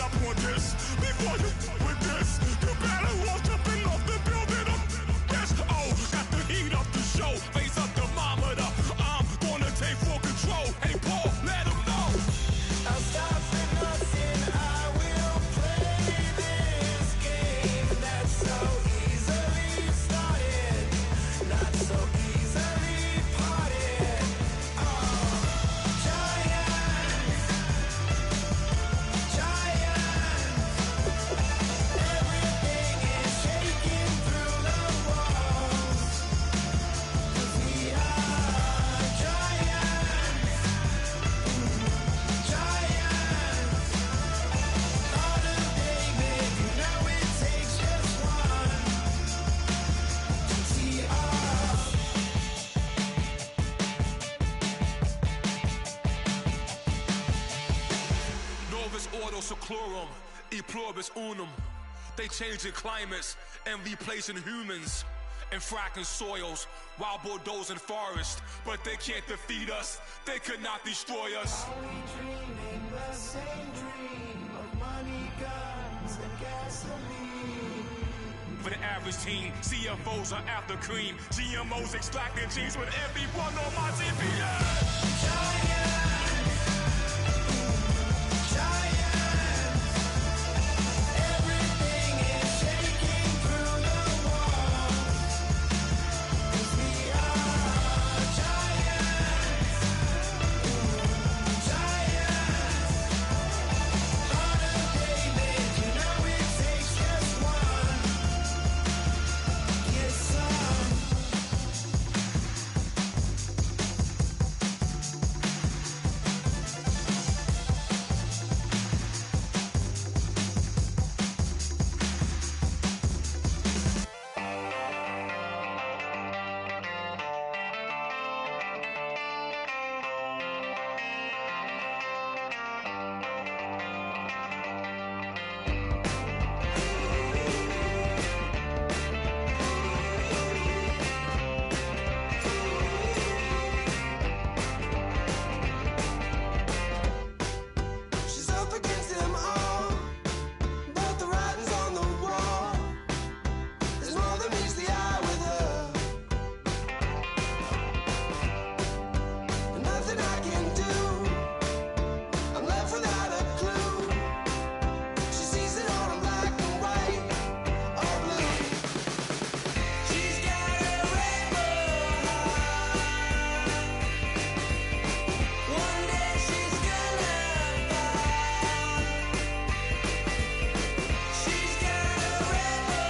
up on this. Before you with this, you better watch up and off the building up. Yes, oh, got the heat up the show. Face up thermometer. I'm gonna take full control. Hey, Paul, let him know. I'll stop for nothing. I will play this game that's so easily started, not so easily parted. Giants, everything is shaking through the walls. 'Cause we are giants. Heart of David, you know it takes just one to tee up. Novus ordo seclorum, e pluribus unum. They changing climates and replacing humans and fracking soils while bulldozing forests. But they can't defeat us. They could not destroy us. Are we dreaming the same dream of money, guns, and gasoline? For the average team, CFOs are after cream. GMOs extracting genes with everyone on my TV. Everything is shaking through the walls. 'Cause we are giants. Heart of David, you know it takes just one. Get some. She's up against them all, but the writing's on the wall. There's more than meets the eye with her, and nothing I can do. I'm left without a clue. She sees it all in black and white or blue. She's got a rebel heart. One day she's gonna fall. She's got a rebel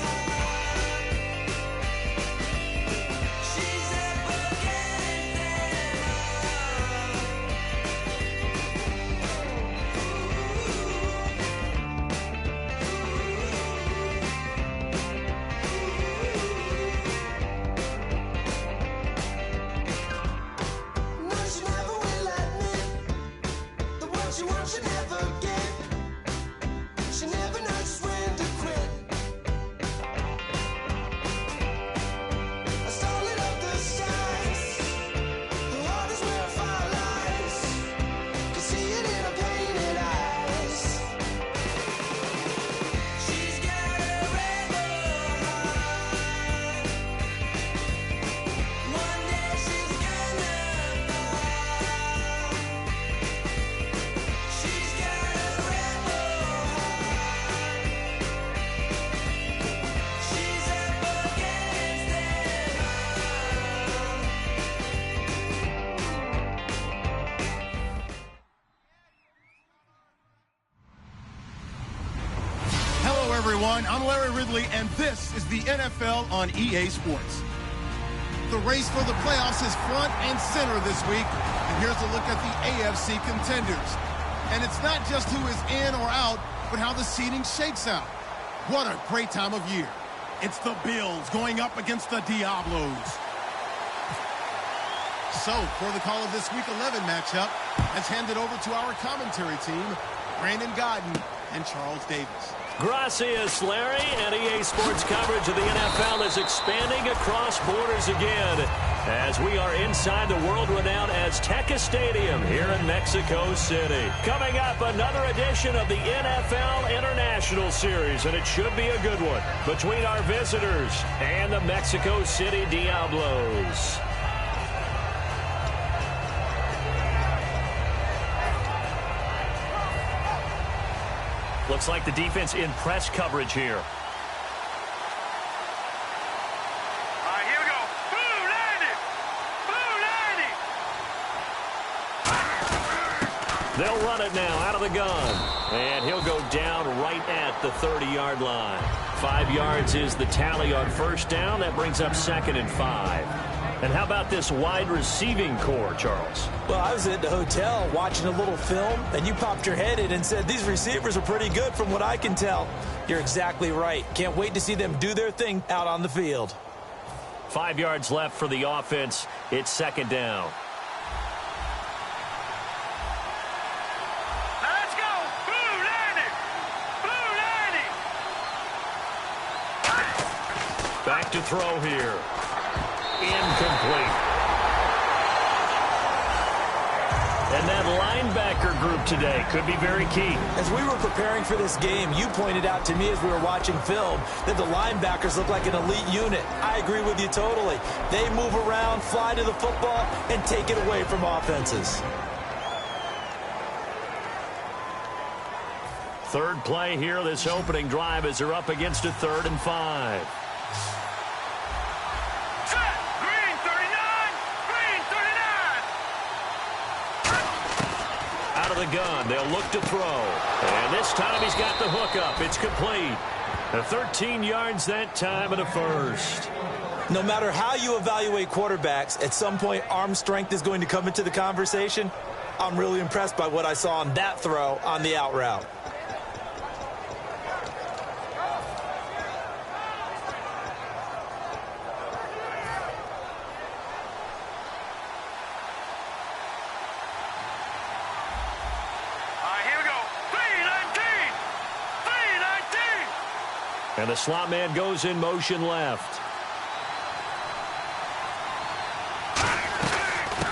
heart. She's up against them all. No, she never will admit that what she wants she never get. She never knows just when to quit. I stole it up the skies. Her heart is where fire lies. Can see it in her painted eyes. She's got a rebel heart. One day she's gonna fall. She's got a rebel heart. She's up against them all. Hello, everyone. I'm Larry Ridley, and this is the NFL on EA Sports. The race for the playoffs is front and center this week, and here's a look at the AFC contenders. And it's not just who is in or out, but how the seeding shakes out. What a great time of year. It's the Bills going up against the Diablos. So, for the call of this Week 11 matchup, let's hand it over to our commentary team, Brandon Godden and Charles Davis. Gracias, Larry, and EA Sports coverage of the NFL is expanding across borders again. as we are inside the world-renowned Azteca Stadium here in Mexico City. Coming up, another edition of the NFL International Series, and it should be a good one between our visitors and the Mexico City Diablos. Looks like the defense in press coverage here. They'll run it now out of the gun. And he'll go down right at the 30-yard line. 5 yards is the tally on first down. That brings up 2nd and 5. And how about this wide receiving core, Charles? Well, I was at the hotel watching a little film, and you popped your head in and said, these receivers are pretty good from what I can tell. You're exactly right. Can't wait to see them do their thing out on the field. 5 yards left for the offense. It's 2nd down. Back to throw here. Incomplete. And that linebacker group today could be very key. As we were preparing for this game, you pointed out to me as we were watching film that the linebackers look like an elite unit. I agree with you totally. They move around, fly to the football, and take it away from offenses. Third play here, this opening drive, as they're up against a 3rd and 5. The gun. They'll look to throw. And this time he's got the hook up. It's complete. 13 yards that time and a first. No matter how you evaluate quarterbacks, at some point arm strength is going to come into the conversation. I'm really impressed by what I saw on that throw on the out route. And the slot man goes in motion left.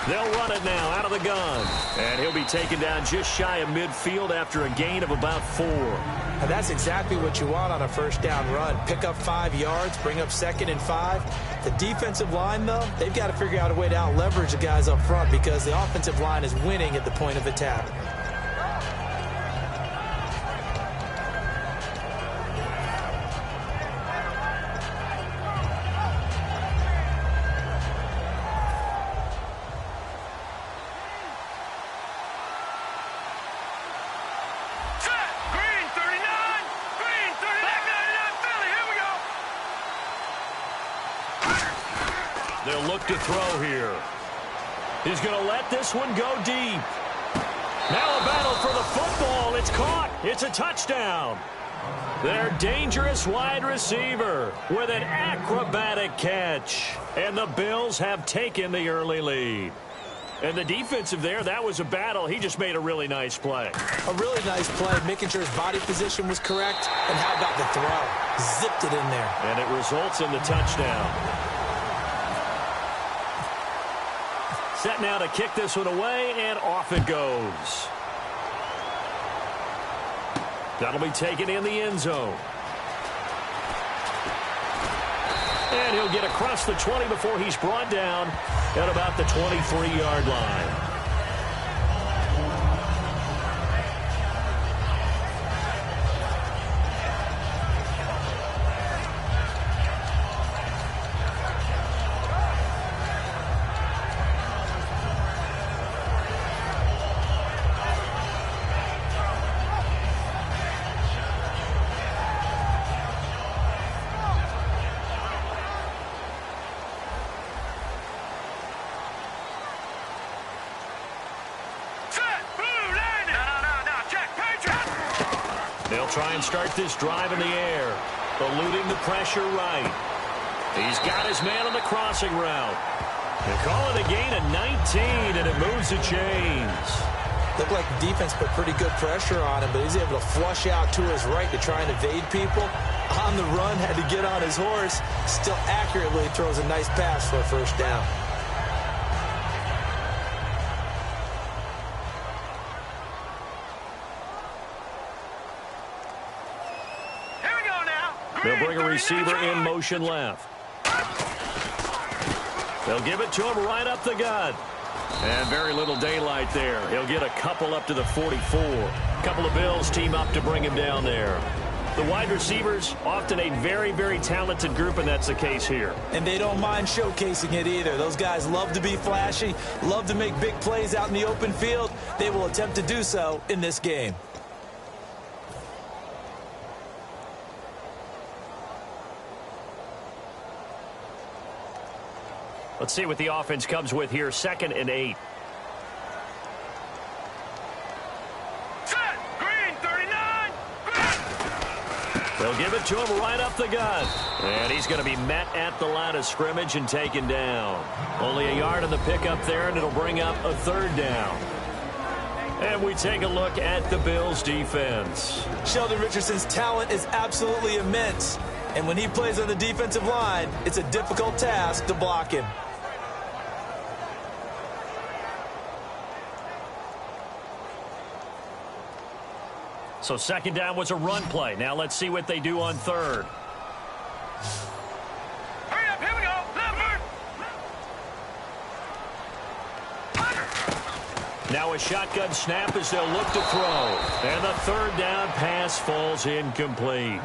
They'll run it now out of the gun. And he'll be taken down just shy of midfield after a gain of about 4. And that's exactly what you want on a first down run. Pick up 5 yards, bring up 2nd and 5. The defensive line, though, they've got to figure out a way to out-leverage the guys up front because the offensive line is winning at the point of attack. They'll look to throw here. He's going to let this one go deep. Now a battle for the football. It's caught. It's a touchdown. Their dangerous wide receiver with an acrobatic catch. And the Bills have taken the early lead. And the defensive there, that was a battle. He just made a really nice play. A really nice play, making sure his body position was correct. And how about the throw? Zipped it in there. And it results in the touchdown. Set now to kick this one away, and off it goes. That'll be taken in the end zone. And he'll get across the 20 before he's brought down at about the 23-yard line. They'll try and start this drive in the air, eluding the pressure right. He's got his man on the crossing route. They call it a gain of 19, and it moves the chains. Looked like the defense put pretty good pressure on him, but he's able to flush out to his right to try and evade people. On the run, had to get on his horse. Still accurately throws a nice pass for a first down. They'll bring a receiver in motion left. They'll give it to him right up the gut. And very little daylight there. He'll get a couple up to the 44. A couple of Bills team up to bring him down there. The wide receivers, often a very, very talented group, and that's the case here. And they don't mind showcasing it either. Those guys love to be flashy, love to make big plays out in the open field. They will attempt to do so in this game. Let's see what the offense comes with here. 2nd and 8. Set. Green, 39. They'll give it to him right up the gut. And he's going to be met at the line of scrimmage and taken down. Only a yard on the pickup there, and it'll bring up a 3rd down. And we take a look at the Bills' defense. Sheldon Richardson's talent is absolutely immense. And when he plays on the defensive line, it's a difficult task to block him. So 2nd down was a run play. Now let's see what they do on 3rd. Hurry up, here we go. Leopard. Now a shotgun snap as they'll look to throw. And the 3rd down pass falls incomplete.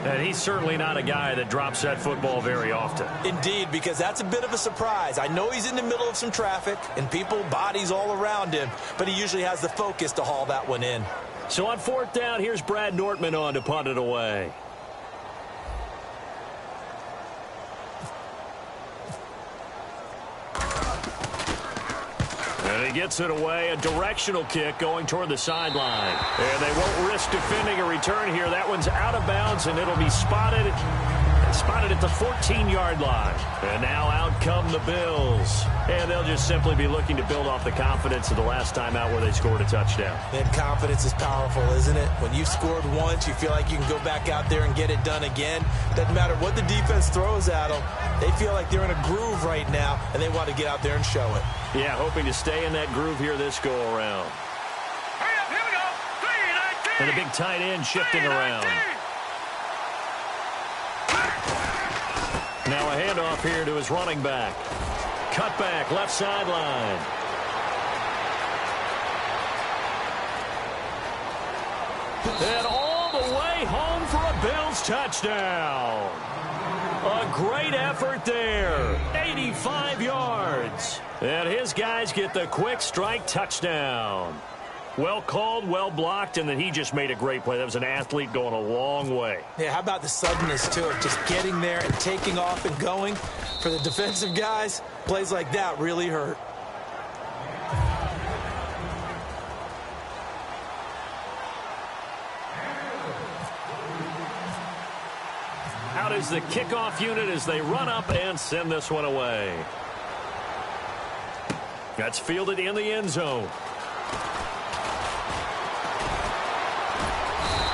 And he's certainly not a guy that drops that football very often. Indeed, because that's a bit of a surprise. I know he's in the middle of some traffic and people, bodies all around him, but he usually has the focus to haul that one in. So on 4th down, here's Brad Nortman on to punt it away. And he gets it away, a directional kick going toward the sideline. And they won't risk defending a return here. That one's out of bounds, and it'll be spotted at the 14-yard line. And now out come the Bills. And they'll just simply be looking to build off the confidence of the last time out where they scored a touchdown. And confidence is powerful, isn't it? When you've scored once, you feel like you can go back out there and get it done again. Doesn't matter what the defense throws at them. They feel like they're in a groove right now, and they want to get out there and show it. Yeah, hoping to stay in that groove here this go-around. Hurry up, here we go. 3-19. And a big tight end shifting around. Now a handoff here to his running back. Cut back, left sideline. And all the way home for a Bills touchdown. A great effort there. 85 yards. And his guys get the quick strike touchdown. Well called, well blocked, and then he just made a great play. That was an athlete going a long way. Yeah, how about the suddenness to it? Just getting there and taking off and going. For the defensive guys, plays like that really hurt. Out is the kickoff unit as they run up and send this one away. That's fielded in the end zone.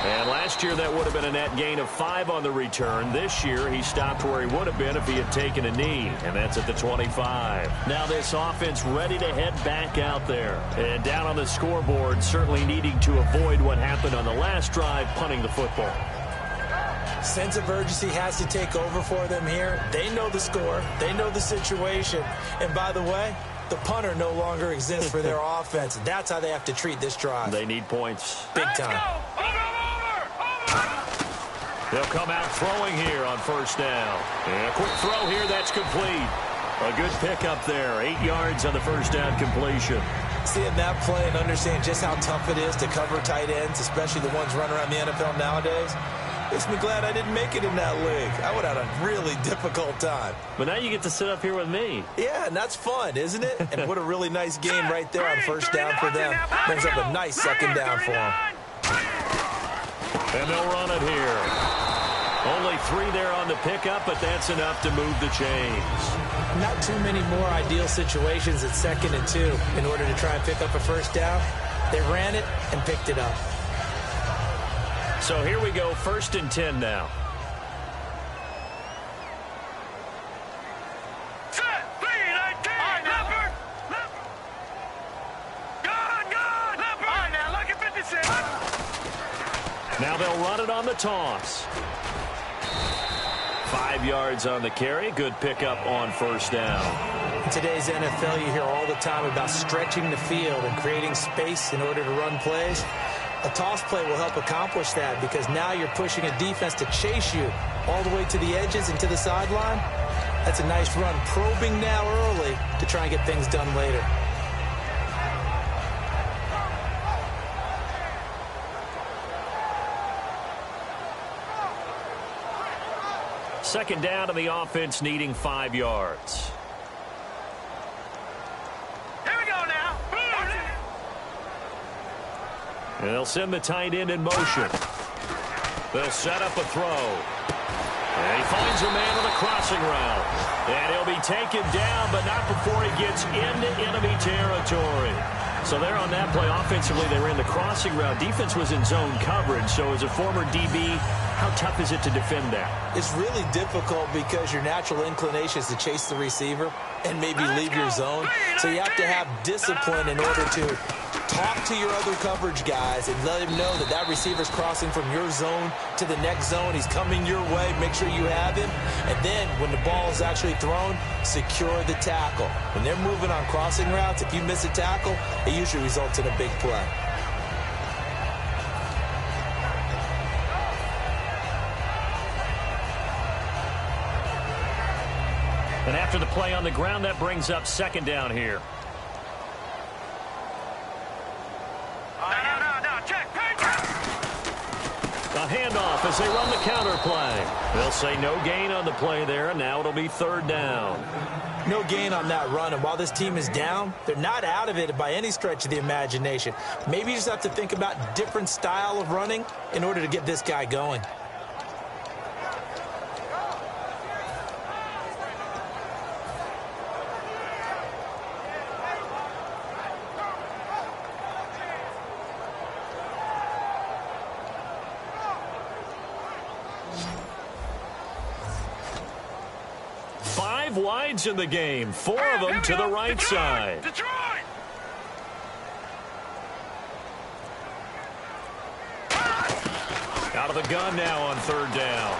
And last year that would have been a net gain of 5 on the return. This year he stopped where he would have been if he had taken a knee, and that's at the 25. Now this offense ready to head back out there. And down on the scoreboard, certainly needing to avoid what happened on the last drive, punting the football. Sense of urgency has to take over for them here. They know the score. They know the situation. And by the way, the punter no longer exists for their offense. That's how they have to treat this drive. They need points. Big time. They'll come out throwing here on 1st down. And a quick throw here, that's complete. A good pickup there. 8 yards on the 1st down completion. Seeing that play and understanding just how tough it is to cover tight ends, especially the ones running around the NFL nowadays, makes me glad I didn't make it in that league. I would have had a really difficult time. But now you get to sit up here with me. Yeah, and that's fun, isn't it? And what a really nice game right there on 1st down for them. Brings up a nice 2nd down for them. And they'll run it here. Only 3 there on the pickup, but that's enough to move the chains. Not too many more ideal situations at 2nd and 2 in order to try and pick up a 1st down. They ran it and picked it up. So here we go, 1st and 10 now. Set. 3-19. Leopard. Good. Leopard. All right, now look at 56. Now they'll run it on the toss. 5 yards on the carry. Good pickup on first down. In today's NFL, you hear all the time about stretching the field and creating space in order to run plays. A toss play will help accomplish that because now you're pushing a defense to chase you all the way to the edges and to the sideline. That's a nice run, probing now early to try and get things done later. Second down to the offense, needing 5 yards. Here we go now. And they'll send the tight end in motion. They'll set up a throw. And he finds a man on the crossing route. And he'll be taken down, but not before he gets into enemy territory. So there on that play, offensively, they ran the crossing route. Defense was in zone coverage. So as a former DB, how tough is it to defend that? It's really difficult because your natural inclination is to chase the receiver and maybe leave your zone. So you have to have discipline in order to talk to your other coverage guys and let him know that that receiver's crossing from your zone to the next zone. He's coming your way. Make sure you have him. And then when the ball is actually thrown, secure the tackle. When they're moving on crossing routes, if you miss a tackle, it usually results in a big play. And after the play on the ground, that brings up second down here. A handoff as they run the counter play. They'll say no gain on the play there, and now it'll be third down. No gain on that run, and while this team is down, they're not out of it by any stretch of the imagination. Maybe you just have to think about different style of running in order to get this guy going. Wides in the game, 4 of them to the right side. Detroit! Out of the gun now on third down.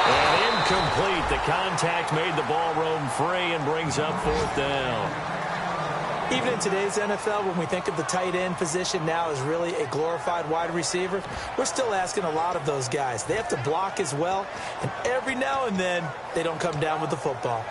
And incomplete. The contact made the ball roam free and brings up fourth down. Even in today's NFL, when we think of the tight end position now as really a glorified wide receiver, we're still asking a lot of those guys. They have to block as well, and every now and then, they don't come down with the football.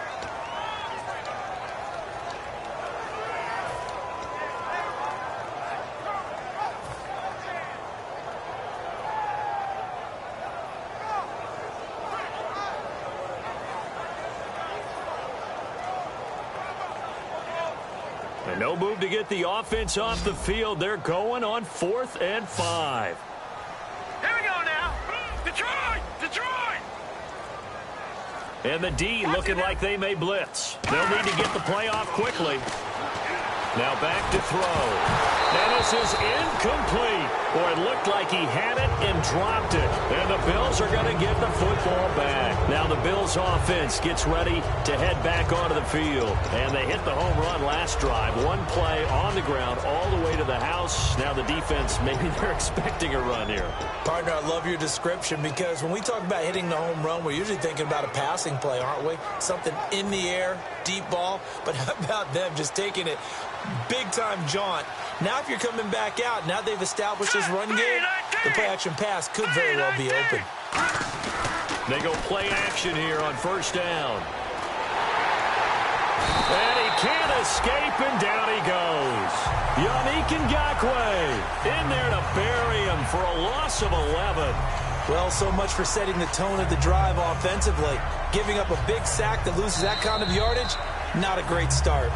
And no move to get the offense off the field. They're going on 4th and 5. Here we go now. Detroit! Detroit! And the D looking like they may blitz. They'll need to get the play off quickly. Now back to throw. And this is incomplete. Boy, it looked like he had it and dropped it. And the Bills are going to get the football back. Now the Bills offense gets ready to head back onto the field. And they hit the home run last drive. One play on the ground all the way to the house. Now the defense, maybe they're expecting a run here. Partner, I love your description because when we talk about hitting the home run, we're usually thinking about a passing play, aren't we? Something in the air, deep ball. But how about them just taking it big-time jaunt? Now if you're coming back out, now they've established this run game, the play-action pass could very well be open. They go play action here on first down. And he can't escape, and down he goes. Yannick Ngakoue in there to bury him for a loss of 11. Well, so much for setting the tone of the drive offensively. Giving up a big sack that loses that kind of yardage, not a great start.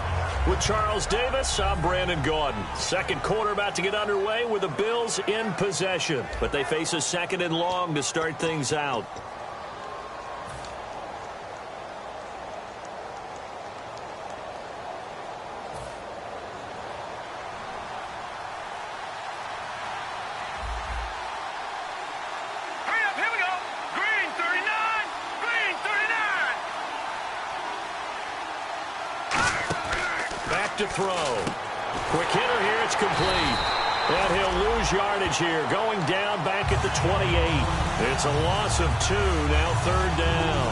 With Charles Davis, I'm Brandon Gaudin. Second quarter about to get underway with the Bills in possession. But they face a second and long to start things out. Hurry up, here we go. Green 39. Green 39. Back to throw. Quick hitter here, it's complete. And he'll lose yardage here, going down back at the 28. It's a loss of 2, now 3rd down.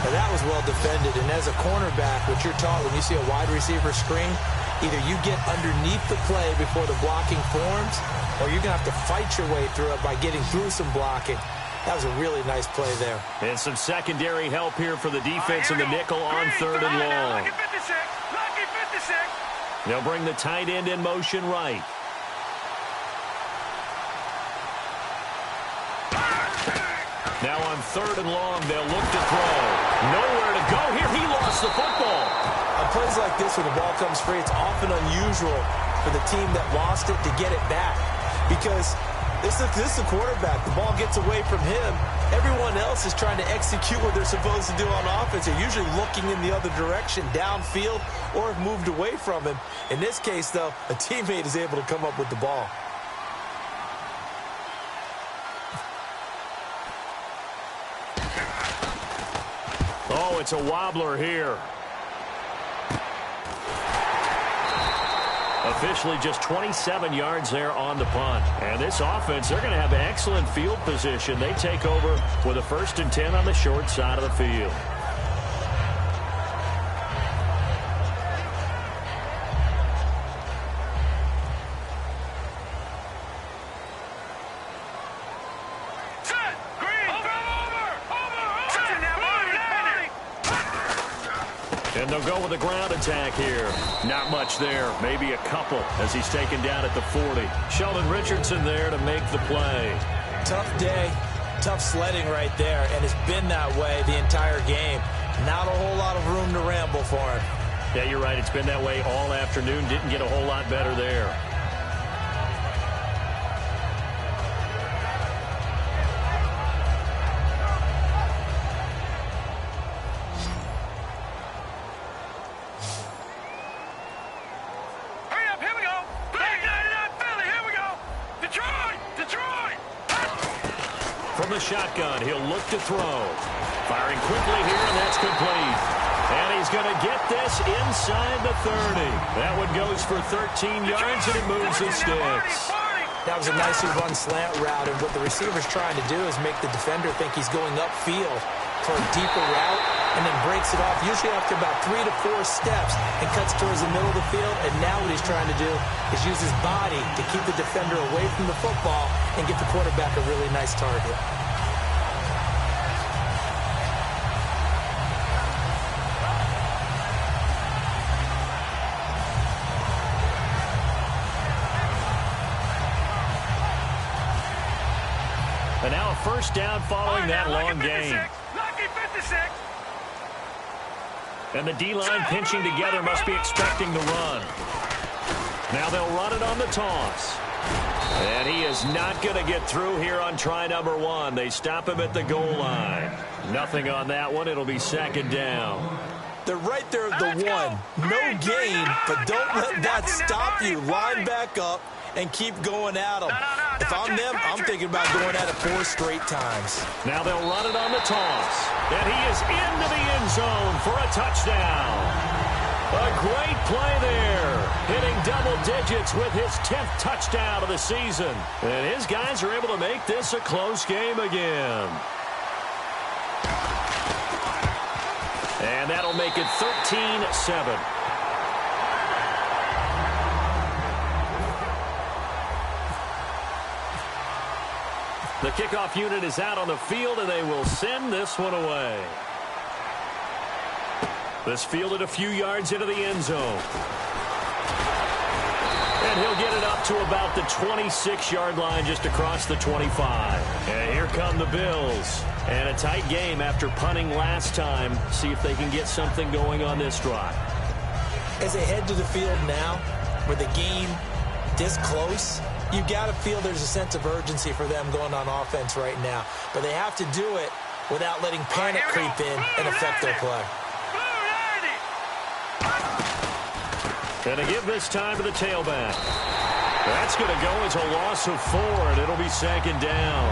Now that was well defended, and as a cornerback, what you're taught when you see a wide receiver screen, either you get underneath the play before the blocking forms, or you're going to have to fight your way through it by getting through some blocking. That was a really nice play there. And some secondary help here for the defense in the nickel on 3rd and long. Lucky 56. Lucky 56. They'll bring the tight end in motion right. Now on 3rd and long, they'll look to throw. Nowhere to go here. He lost the football. On plays like this where the ball comes free, it's often unusual for the team that lost it to get it back. Because this is the quarterback. The ball gets away from him. Everyone else is trying to execute what they're supposed to do on offense. They're usually looking in the other direction, downfield, or have moved away from him. In this case, though, a teammate is able to come up with the ball. Oh, it's a wobbler here. Officially just 27 yards there on the punt. And this offense, they're going to have excellent field position. They take over with a 1st and 10 on the short side of the field. And they'll go with a ground attack here. Not much there. Maybe a couple as he's taken down at the 40. Sheldon Richardson there to make the play. Tough day, tough sledding right there, and it's been that way the entire game. Not a whole lot of room to ramble for him. Yeah, you're right. It's been that way all afternoon. Didn't get a whole lot better there. From the shotgun, he'll look to throw. Firing quickly here, and that's complete. And he's going to get this inside the 30. That one goes for 13 yards, and it moves the sticks. That was a nicely run slant route, and what the receiver's trying to do is make the defender think he's going upfield for a deeper route, and then breaks it off, usually after about 3 to 4 steps, and cuts towards the middle of the field. And now what he's trying to do is use his body to keep the defender away from the football and get the quarterback a really nice target. And now a 1st down following that long gain. Lucky 56. And the D-line pinching together must be expecting the run. Now they'll run it on the toss. And he is not going to get through here on try number 1. They stop him at the goal line. Nothing on that one. It'll be 2nd down. They're right there at the 1. No gain, but don't let that stop you. Line back up and keep going at them. If I'm them, I'm thinking about going at it 4 straight times. Now they'll run it on the toss. And he is into the end zone for a touchdown. A great play there. Hitting double digits with his 10th touchdown of the season. And his guys are able to make this a close game again. And that'll make it 13-7. The kickoff unit is out on the field, and they will send this one away. This fielded a few yards into the end zone. And he'll get it up to about the 26-yard line, just across the 25. And here come the Bills. And a tight game after punting last time. See if they can get something going on this drive. As they head to the field now, with the game this close, you got to feel there's a sense of urgency for them going on offense right now. But they have to do it without letting panic creep in and affect their play. And to give this time to the tailback. That's going to go as a loss of 4, and it'll be 2nd down.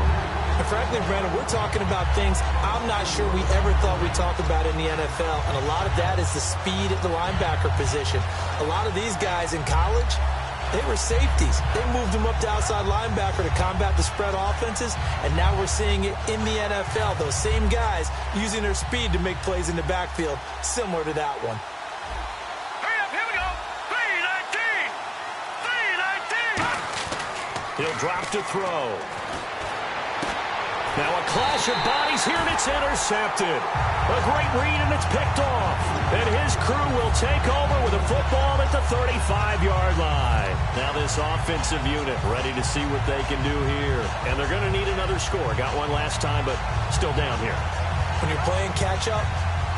And frankly, Brandon, we're talking about things I'm not sure we ever thought we'd talk about in the NFL. And a lot of that is the speed at the linebacker position. A lot of these guys in college They were safeties. They moved them up to outside linebacker to combat the spread offenses, and now we're seeing it in the NFL. Those same guys using their speed to make plays in the backfield, similar to that one. Hurry up, here we go. 3-19. He'll drop to throw. Now a clash of bodies here, and it's intercepted. A great read, and it's picked off. And his crew will take over with a football at the 35-yard line. Now this offensive unit ready to see what they can do here. And they're going to need another score. Got one last time, but still down here. When you're playing catch-up,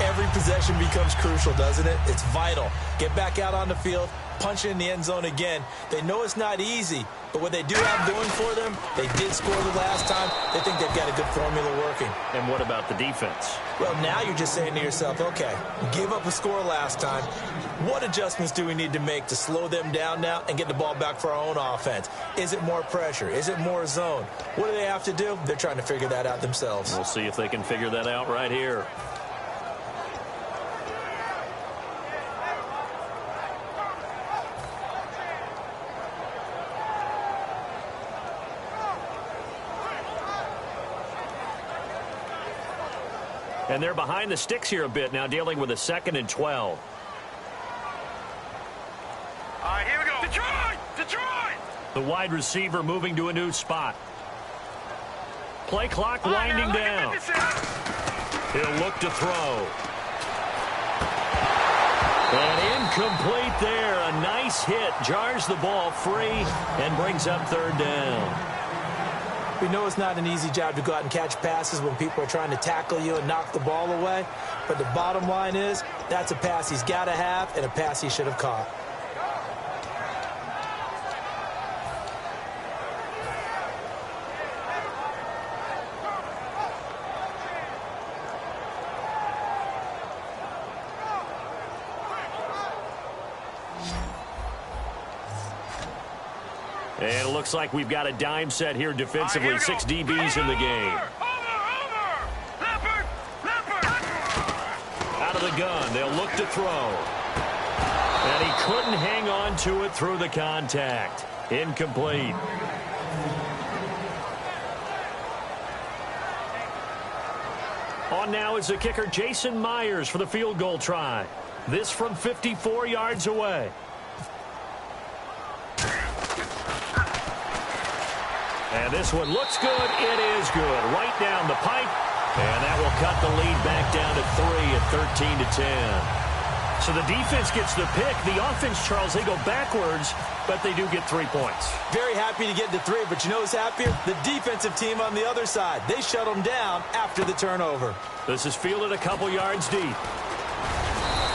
every possession becomes crucial, doesn't it? It's vital. Get back out on the field, punch it in the end zone again. They know it's not easy, but what they do have going for them, they did score the last time. They think they've got a good formula working. And what about the defense? Well, now you're just saying to yourself, okay, we gave up a score last time. What adjustments do we need to make to slow them down now and get the ball back for our own offense? Is it more pressure? Is it more zone? What do they have to do? They're trying to figure that out themselves. We'll see if they can figure that out right here. And they're behind the sticks here a bit now, dealing with a 2nd and 12. All right, here we go. Detroit! Detroit! The wide receiver moving to a new spot. Play clock winding down. He'll look to throw. And incomplete there. A nice hit. Jars the ball free and brings up 3rd down. We know it's not an easy job to go out and catch passes when people are trying to tackle you and knock the ball away. But the bottom line is, that's a pass he's got to have and a pass he should have caught. And it looks like we've got a dime set here defensively. 6 DBs in the game. Out of the gun, they'll look to throw. And he couldn't hang on to it through the contact. Incomplete. On now is the kicker, Jason Myers, for the field goal try. This from 54 yards away. And this one looks good. It is good. Right down the pipe. And that will cut the lead back down to 3 at 13-10. So the defense gets the pick. The offense, Charles, they go backwards, but they do get 3 points. Very happy to get to 3, but you know who's happier? The defensive team on the other side. They shut them down after the turnover. This is fielded a couple yards deep.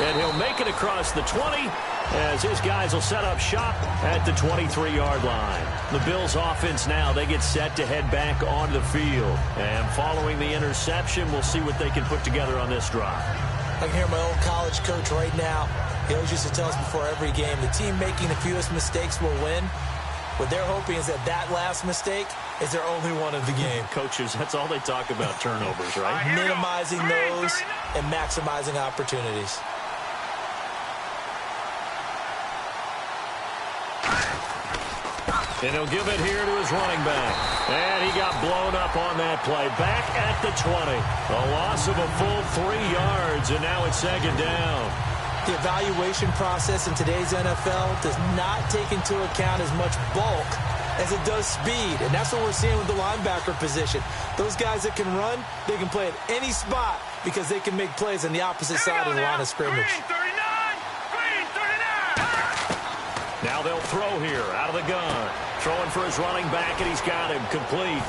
And he'll make it across the 20 as his guys will set up shop at the 23-yard line. The Bills offense now, they get set to head back onto the field. And following the interception, we'll see what they can put together on this drive. I can hear my old college coach right now. He always used to tell us before every game, the team making the fewest mistakes will win. What they're hoping is that that last mistake is their only one of the game. Coaches, that's all they talk about, turnovers, right? Minimizing those and maximizing opportunities. And he'll give it here to his running back. And he got blown up on that play. Back at the 20. A loss of a full 3 yards, and now it's 2nd down. The evaluation process in today's NFL does not take into account as much bulk as it does speed. And that's what we're seeing with the linebacker position. Those guys that can run, they can play at any spot because they can make plays on the opposite side of the line of scrimmage. Green 39. Now they'll throw here out of the gun. Throwing for his running back, and he's got him complete.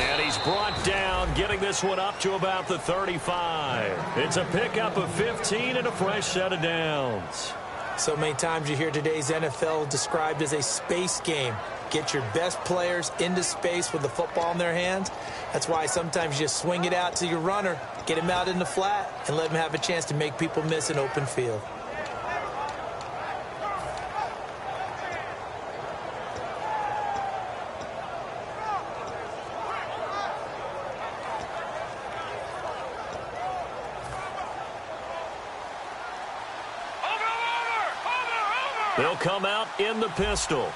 And he's brought down, getting this one up to about the 35. It's a pickup of 15 and a fresh set of downs. So many times you hear today's NFL described as a space game. Get your best players into space with the football in their hands. That's why sometimes you just swing it out to your runner, get him out in the flat, and let him have a chance to make people miss an open field. They'll come out in the pistol.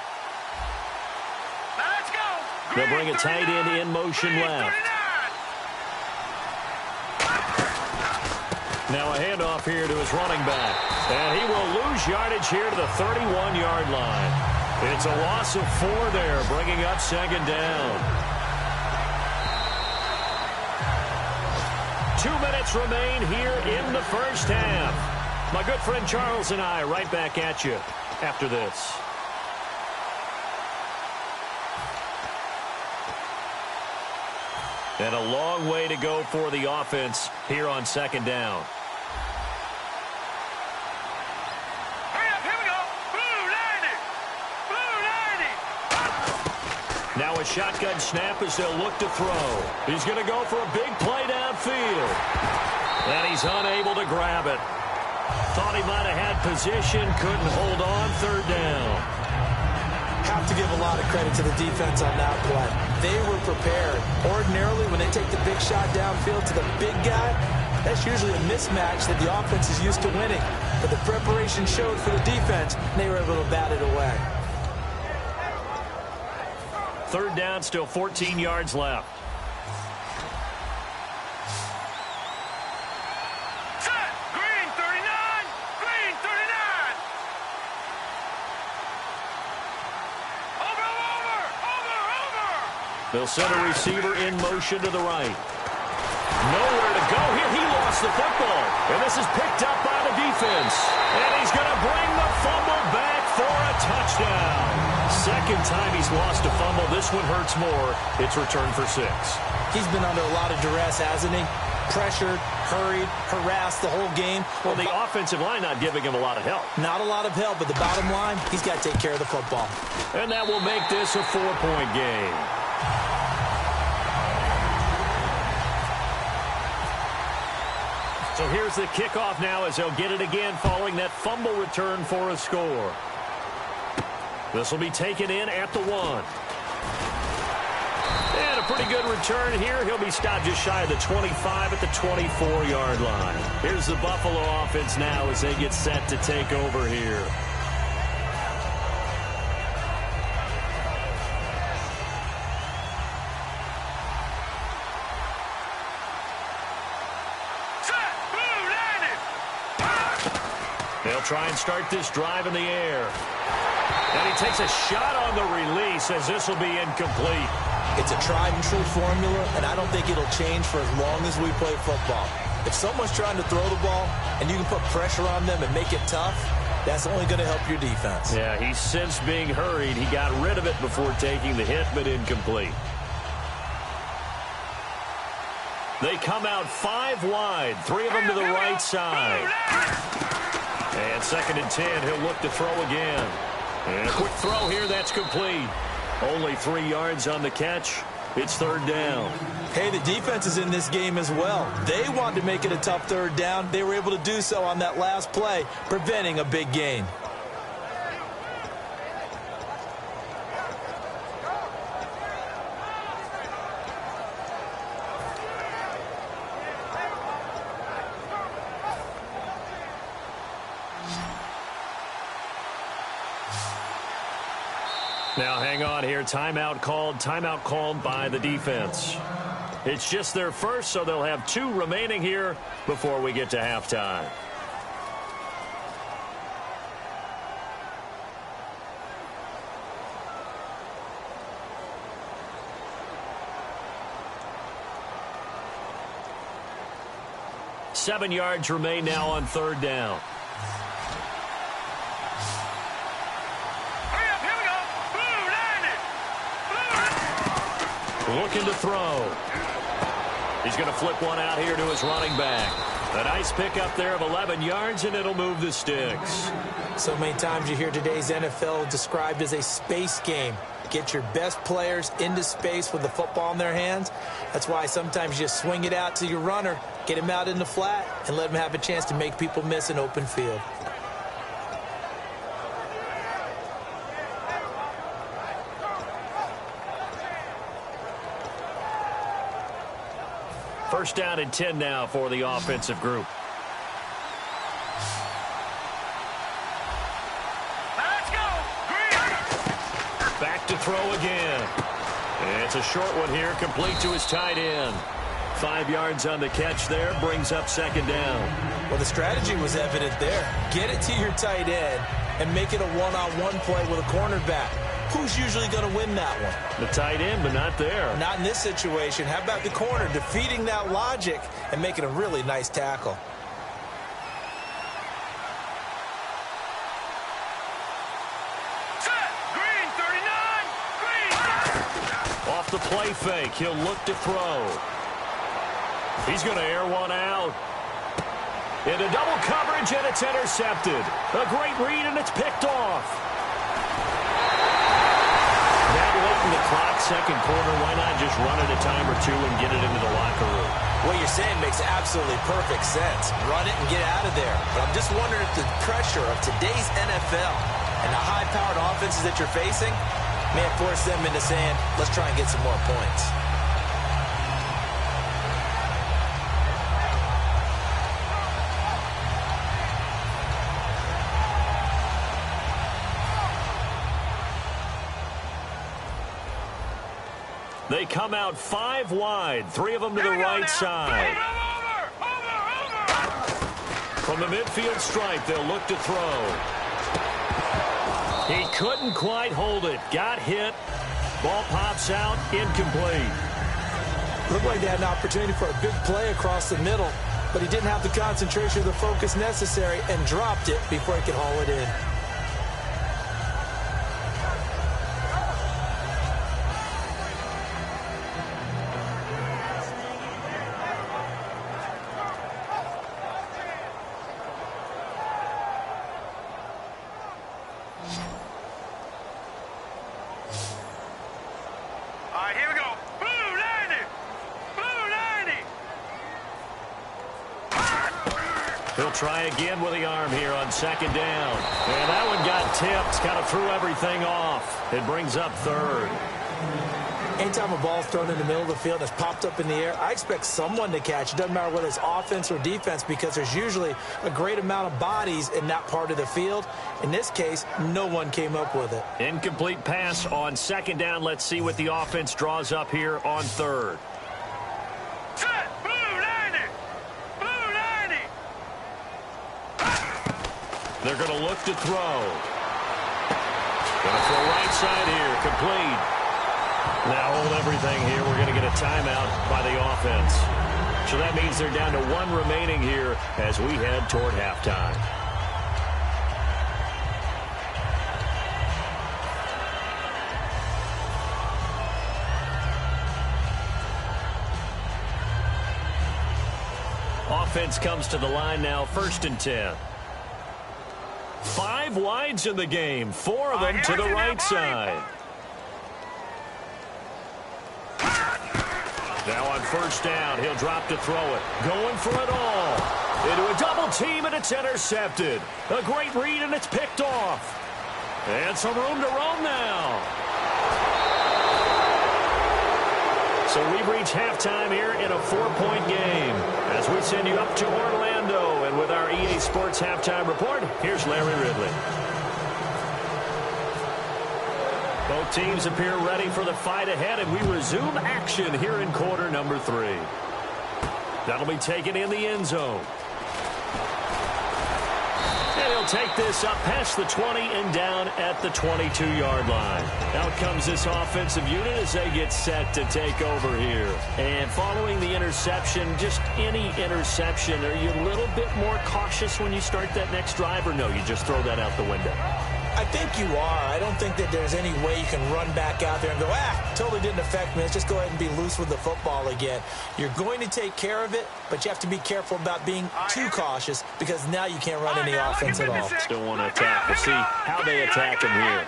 They'll bring a tight end in motion left. Now a handoff here to his running back. And he will lose yardage here to the 31-yard line. It's a loss of 4 there, bringing up second down. 2 minutes remain here in the first half. My good friend Charles and I right back at you after this. And a long way to go for the offense here on second down. Hurry up, here we go. Blue 90. Blue 90. Now a shotgun snap as they'll look to throw. He's going to go for a big play downfield. And he's unable to grab it. Thought he might have had position, couldn't hold on, third down. Have to give a lot of credit to the defense on that play. They were prepared. Ordinarily, when they take the big shot downfield to the big guy, that's usually a mismatch that the offense is used to winning. But the preparation showed for the defense, and they were able to bat it away. Third down, still 14 yards left. Set. Green 39. Green 39. Over. They'll send a receiver in motion to the right. Nowhere to go here. He lost the football. And this is picked up by the defense. And he's going to bring the fumble back for a touchdown. Second time he's lost a fumble. This one hurts more. It's returned for 6. He's been under a lot of duress, hasn't he? Pressured, hurried, harassed the whole game. Well, the offensive line not giving him a lot of help. Not a lot of help, but the bottom line, he's got to take care of the football. And that will make this a 4-point game. So here's the kickoff now as they'll get it again following that fumble return for a score. This will be taken in at the 1. And a pretty good return here. He'll be stopped just shy of the 25 at the 24-yard line. Here's the Buffalo offense now as they get set to take over here. They'll try and start this drive in the air. And he takes a shot on the release as this will be incomplete. It's a tried-and-true formula, and I don't think it'll change for as long as we play football. If someone's trying to throw the ball and you can put pressure on them and make it tough, that's only going to help your defense. Yeah, he's since being hurried. He got rid of it before taking the hit, but incomplete. They come out 5 wide, 3 of them to the right side. And 2nd and 10, he'll look to throw again. And a quick throw here, that's complete. Only 3 yards on the catch. It's 3rd down. Hey, the defense is in this game as well. They wanted to make it a tough 3rd down. They were able to do so on that last play, preventing a big gain. Now hang on here. Timeout called by the defense. It's just their first, so they'll have 2 remaining here before we get to halftime. Seven yards remain now on 3rd down. Looking to throw. He's going to flip one out here to his running back. A nice pickup there of 11 yards, and it'll move the sticks. So many times you hear today's NFL described as a space game. Get your best players into space with the football in their hands. That's why sometimes you just swing it out to your runner, get him out in the flat, and let him have a chance to make people miss an open field. First down and 10 now for the offensive group. Let's go. Back to throw again. It's a short one here, complete to his tight end. 5 yards on the catch there, brings up second down. Well, the strategy was evident there. Get it to your tight end and make it a one-on-one play with a cornerback. Who's usually going to win that one? The tight end, but not there. Not in this situation. How about the corner defeating that logic and making a really nice tackle? Set. Green 39. Green. Off the play fake, he'll look to throw. He's going to air one out. Into double coverage, and it's intercepted. A great read, and it's picked off. That late in the clock, second quarter, why not just run it a time or two and get it into the locker room? What you're saying makes absolutely perfect sense. Run it and get out of there. But I'm just wondering if the pressure of today's NFL and the high-powered offenses that you're facing may have forced them into saying, let's try and get some more points. They come out 5 wide, 3 of them to the right side. From the midfield stripe, they'll look to throw. He couldn't quite hold it. Got hit. Ball pops out, incomplete. Looked like they had an opportunity for a big play across the middle, but he didn't have the concentration or the focus necessary and dropped it before he could haul it in. All right, here we go. Blue 90. Blue 90. He'll try again with the arm here on second down. And that one got tipped. Kind of threw everything off. It brings up third. Anytime a ball's thrown in the middle of the field and it's popped up in the air, I expect someone to catch. It doesn't matter whether it's offense or defense because there's usually a great amount of bodies in that part of the field. In this case, no one came up with it. Incomplete pass on second down. Let's see what the offense draws up here on third. Set. Blue 90. Blue 90. They're going to look to throw. Going to throw right side here. Complete. Now hold everything here. We're going to get a timeout by the offense. So that means they're down to 1 remaining here as we head toward halftime. Offense comes to the line now, 1st and 10. 5 wides in the game, 4 of them to the right side. Now on 1st down, he'll drop to throw it. Going for it all. Into a double team, and it's intercepted. A great read, and it's picked off. And some room to roam now. So we've reached halftime here in a 4-point game. As we send you up to Orlando, and with our EA Sports Halftime Report, here's Larry Ridley. Both teams appear ready for the fight ahead, and we resume action here in quarter number 3. That'll be taken in the end zone. And he'll take this up past the 20 and down at the 22-yard line. Out comes this offensive unit as they get set to take over here. And following the interception, just any interception, are you a little bit more cautious when you start that next drive, or no, you just throw that out the window? I think you are. I don't think that there's any way you can run back out there and go, totally didn't affect me. Let's just go ahead and be loose with the football again. You're going to take care of it, but you have to be careful about being too cautious because now you can't run any offense at all. Still want to attack. We'll see how they attack him here.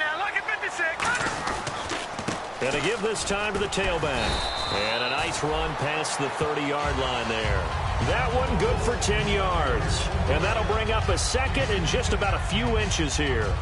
Going to give this time to the tailback. And a nice run past the 30-yard line there. That one good for 10 yards. And that'll bring up a second and just about a few inches here.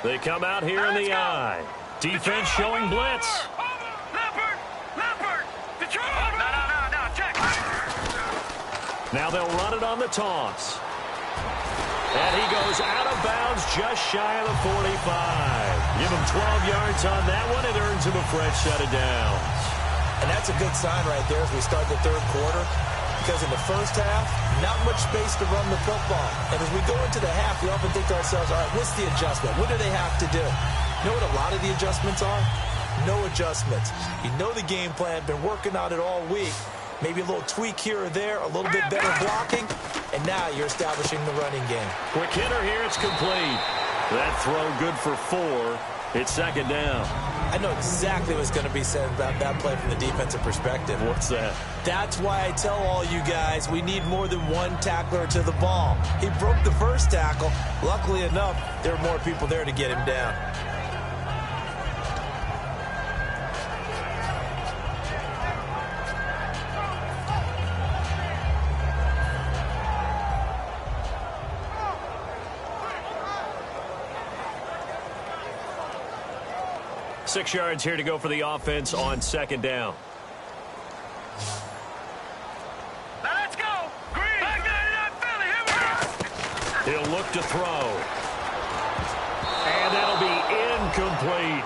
They come out here in the eye. Defense showing blitz. No, check. Now they'll run it on the toss. And he goes out of bounds just shy of the 45. Give him 12 yards on that one. It earns him a fresh set of downs. And that's a good sign right there as we start the third quarter. Because in the first half, not much space to run the football. And as we go into the half, we often think to ourselves, all right, what's the adjustment? What do they have to do? You know what a lot of the adjustments are? No adjustments. You know the game plan, been working on it all week. Maybe a little tweak here or there, a little bit better blocking, and now you're establishing the running game. Quick hitter here, it's complete. That throw good for 4. It's second down. I know exactly what's going to be said about that play from the defensive perspective. What's that? That's why I tell all you guys we need more than one tackler to the ball. He broke the first tackle. Luckily enough, there were more people there to get him down. Six yards here to go for the offense on second down. Now let's go. Green. Back 99 Philly. Here we go. He'll look to throw. And that'll be incomplete.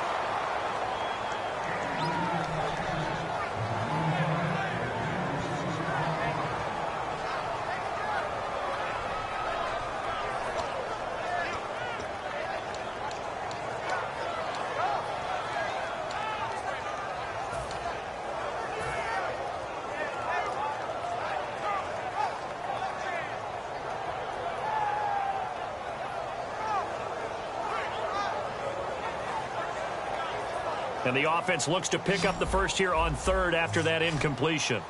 And the offense looks to pick up the first here on third after that incompletion.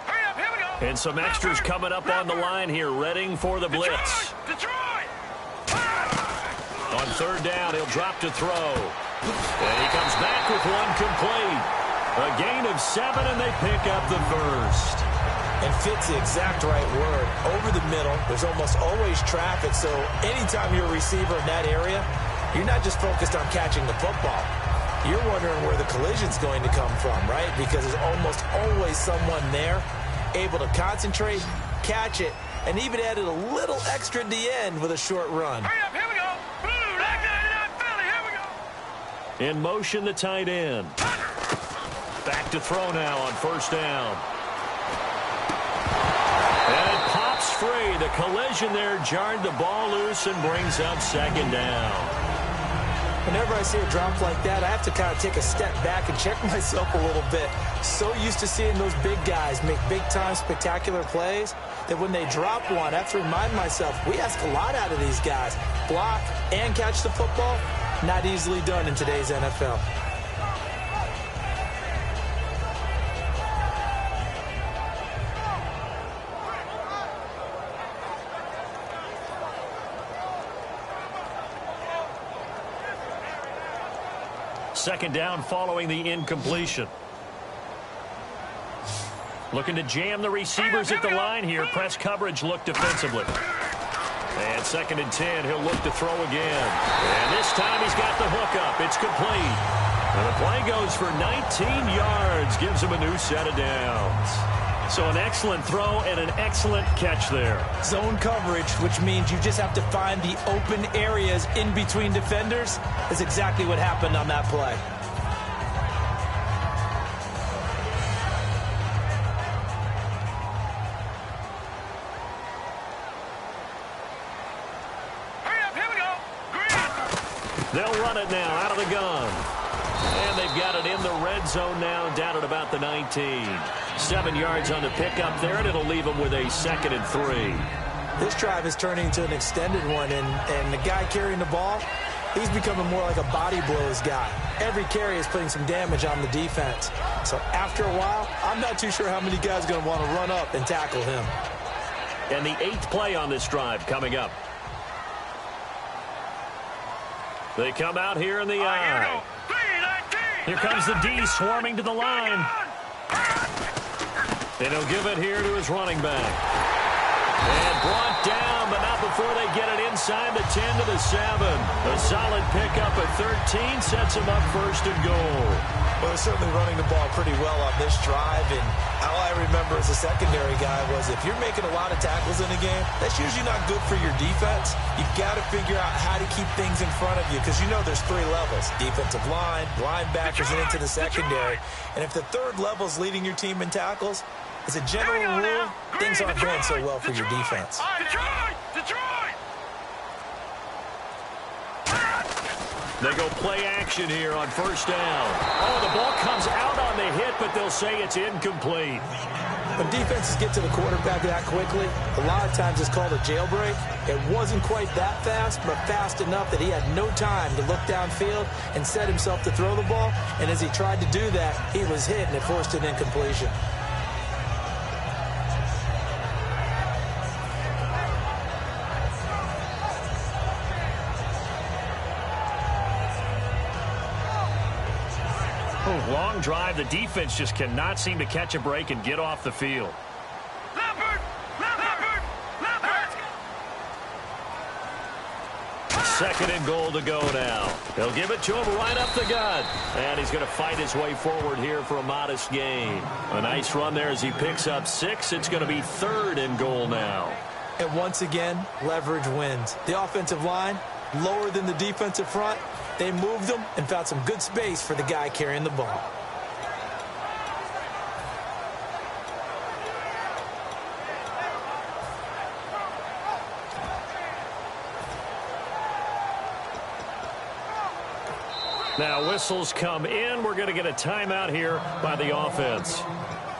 Hurry up, here we go. And some extras coming up on the line here, readying for the blitz. Detroit. On third down, he'll drop to throw. And he comes back with one complete. A gain of 7, and they pick up the first. And fit's the exact right word. Over the middle, there's almost always traffic, so anytime you're a receiver in that area, you're not just focused on catching the football. You're wondering where the collision's going to come from, right? Because there's almost always someone there able to concentrate, catch it, and even added a little extra at the end with a short run. Hurry up, here we go. Blue, back 99 Philly. Here we go. In motion, the tight end. Back to throw now on first down. And it pops free. The collision there jarred the ball loose and brings up second down. Whenever I see a drop like that, I have to kind of take a step back and check myself a little bit. So used to seeing those big guys make big-time spectacular plays that when they drop one, I have to remind myself, we ask a lot out of these guys. Block and catch the football, not easily done in today's NFL. Second down following the incompletion. Looking to jam the receivers at the line here. Press coverage look defensively. And second and 10, he'll look to throw again. And this time he's got the hook up. It's complete. And the play goes for 19 yards. Gives him a new set of downs. So an excellent throw and an excellent catch there. Zone coverage, which means you just have to find the open areas in between defenders, is exactly what happened on that play. Hurry up, here we go. Green. They'll run it now out of the gun. And they've got it in the red zone now, down at about the 19. 7 yards on the pickup there, and it'll leave them with a second and 3. This drive is turning into an extended one, and the guy carrying the ball, he's becoming more like a body blows guy. Every carry is putting some damage on the defense. So after a while, I'm not too sure how many guys are going to want to run up and tackle him. And the 8th play on this drive coming up. They come out here in the eye. Here comes the D swarming to the line. And he'll give it here to his running back. And brought down, but not before they get it inside the 10 to the 7. A solid pickup at 13 sets him up first and goal. Well, they're certainly running the ball pretty well on this drive, and all I remember as a secondary guy was if you're making a lot of tackles in a game, that's usually not good for your defense. You've got to figure out how to keep things in front of you because you know there's three levels: defensive line, linebackers, and into the secondary. And if the third level is leading your team in tackles, as a general rule, things aren't going so well for your defense. Detroit! They go play action here on first down. Oh, the ball comes out on the hit, but they'll say it's incomplete. When defenses get to the quarterback that quickly, a lot of times it's called a jailbreak. It wasn't quite that fast, but fast enough that he had no time to look downfield and set himself to throw the ball. And as he tried to do that, he was hit, and it forced an incompletion. Long drive. The defense just cannot seem to catch a break and get off the field. Leopard! Second and goal to go now. They'll give it to him right up the gut. And he's going to fight his way forward here for a modest gain. A nice run there as he picks up 6. It's going to be third and goal now. And once again, leverage wins. The offensive line, lower than the defensive front. They moved them and found some good space for the guy carrying the ball. Now whistles come in. We're going to get a timeout here by the offense.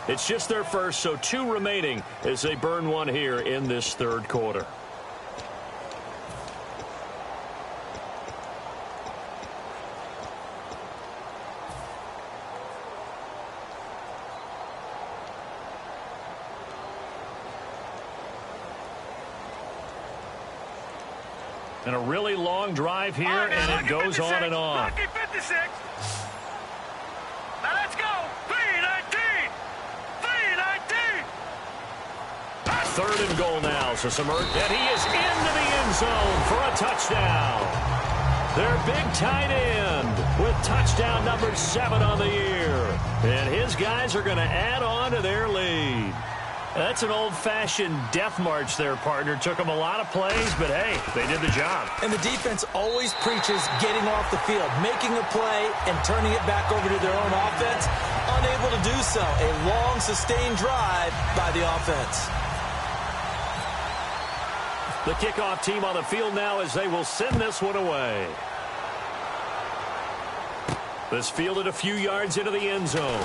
It's just their first, so 2 remaining as they burn one here in this third quarter. And a really long drive here, and it goes on and on. Lucky 56. Now let's go. 3-19. 3-19. Third and goal now. So and he is into the end zone for a touchdown. Their big tight end with touchdown number 7 on the year. And his guys are going to add on to their lead. That's an old-fashioned death march there, partner. Took them a lot of plays, but, hey, they did the job. And the defense always preaches getting off the field, making a play, and turning it back over to their own offense. Unable to do so. A long, sustained drive by the offense. The kickoff team on the field now as they will send this one away. This fielded a few yards into the end zone.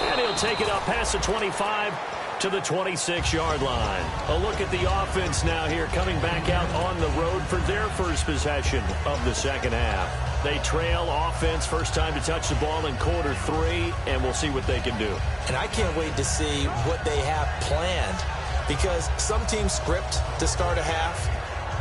And he'll take it up past the 25 to the 26-yard line. A look at the offense now here coming back out on the road for their first possession of the second half. They trail offense, first time to touch the ball in quarter 3, and we'll see what they can do. And I can't wait to see what they have planned because some teams script to start a half.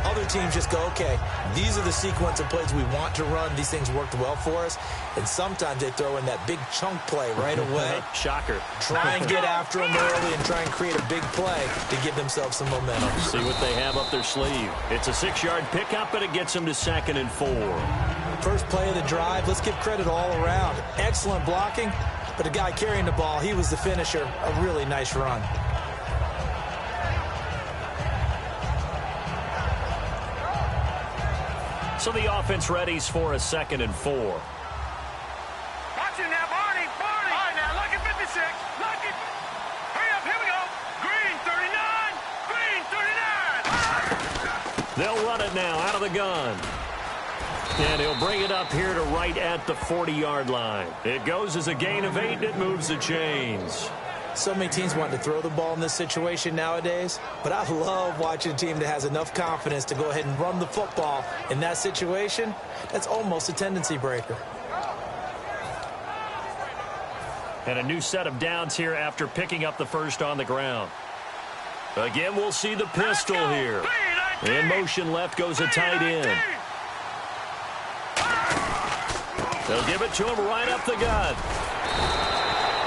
Other teams just go, okay, these are the sequence of plays we want to run. These things worked well for us. And sometimes they throw in that big chunk play right away. Shocker. Try and get after them early and try and create a big play to give themselves some momentum. See what they have up their sleeve. It's a 6-yard pickup, but it gets them to 2nd and 4. First play of the drive, let's give credit all around. Excellent blocking, but the guy carrying the ball, he was the finisher. A really nice run. So the offense readies for a 2nd and 4. Watch it now, Barney. All right, now, Lucky 56. Lucky. Hurry up, here we go. Green 39. Green 39. They'll run it now out of the gun. And he'll bring it up here to right at the 40-yard line. It goes as a gain of 8, and it moves the chains. So many teams want to throw the ball in this situation nowadays, but I love watching a team that has enough confidence to go ahead and run the football in that situation. That's almost a tendency breaker. And a new set of downs here after picking up the first on the ground. Again, we'll see the pistol here. In motion left goes a tight end. They'll give it to him right up the gut.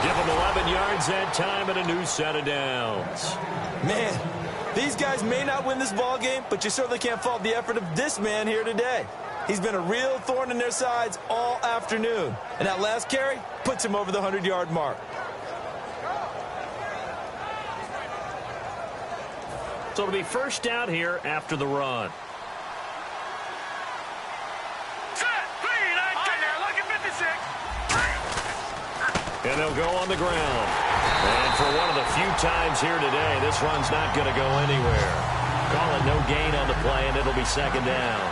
Give him 11 yards that time and a new set of downs. Man, these guys may not win this ball game, but you certainly can't fault the effort of this man here today. He's been a real thorn in their sides all afternoon. And that last carry puts him over the 100-yard mark. So it'll be first down here after the run. And they'll go on the ground. And for one of the few times here today, this run's not going to go anywhere. Call it no gain on the play, and it'll be second down.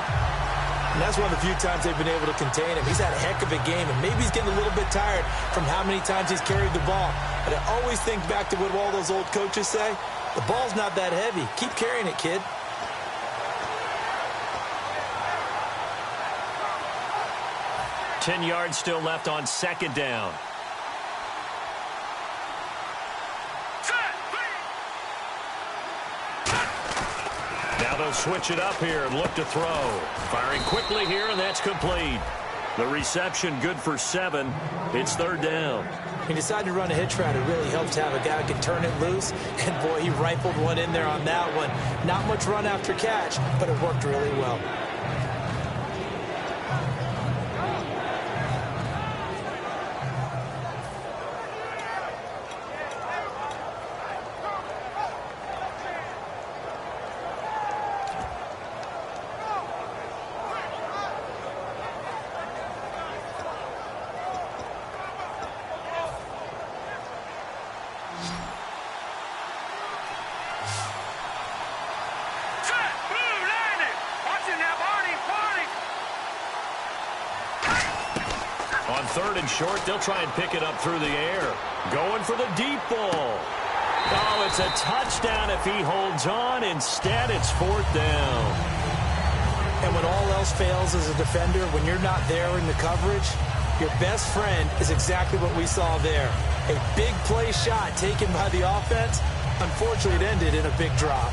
And that's one of the few times they've been able to contain him. He's had a heck of a game, and maybe he's getting a little bit tired from how many times he's carried the ball. But I always think back to what all those old coaches say. The ball's not that heavy. Keep carrying it, kid. Ten yards still left on second down. Now they'll switch it up here and look to throw. Firing quickly here, and that's complete. The reception good for 7. It's third down. He decided to run a hitch route. It really helps to have a guy who can turn it loose. And, boy, he rifled one in there on that one. Not much run after catch, but it worked really well. On third and short, they'll try and pick it up through the air. Going for the deep ball. Oh, it's a touchdown if he holds on. Instead, it's fourth down. And when all else fails as a defender, when you're not there in the coverage, your best friend is exactly what we saw there. A big play shot taken by the offense. Unfortunately, it ended in a big drop.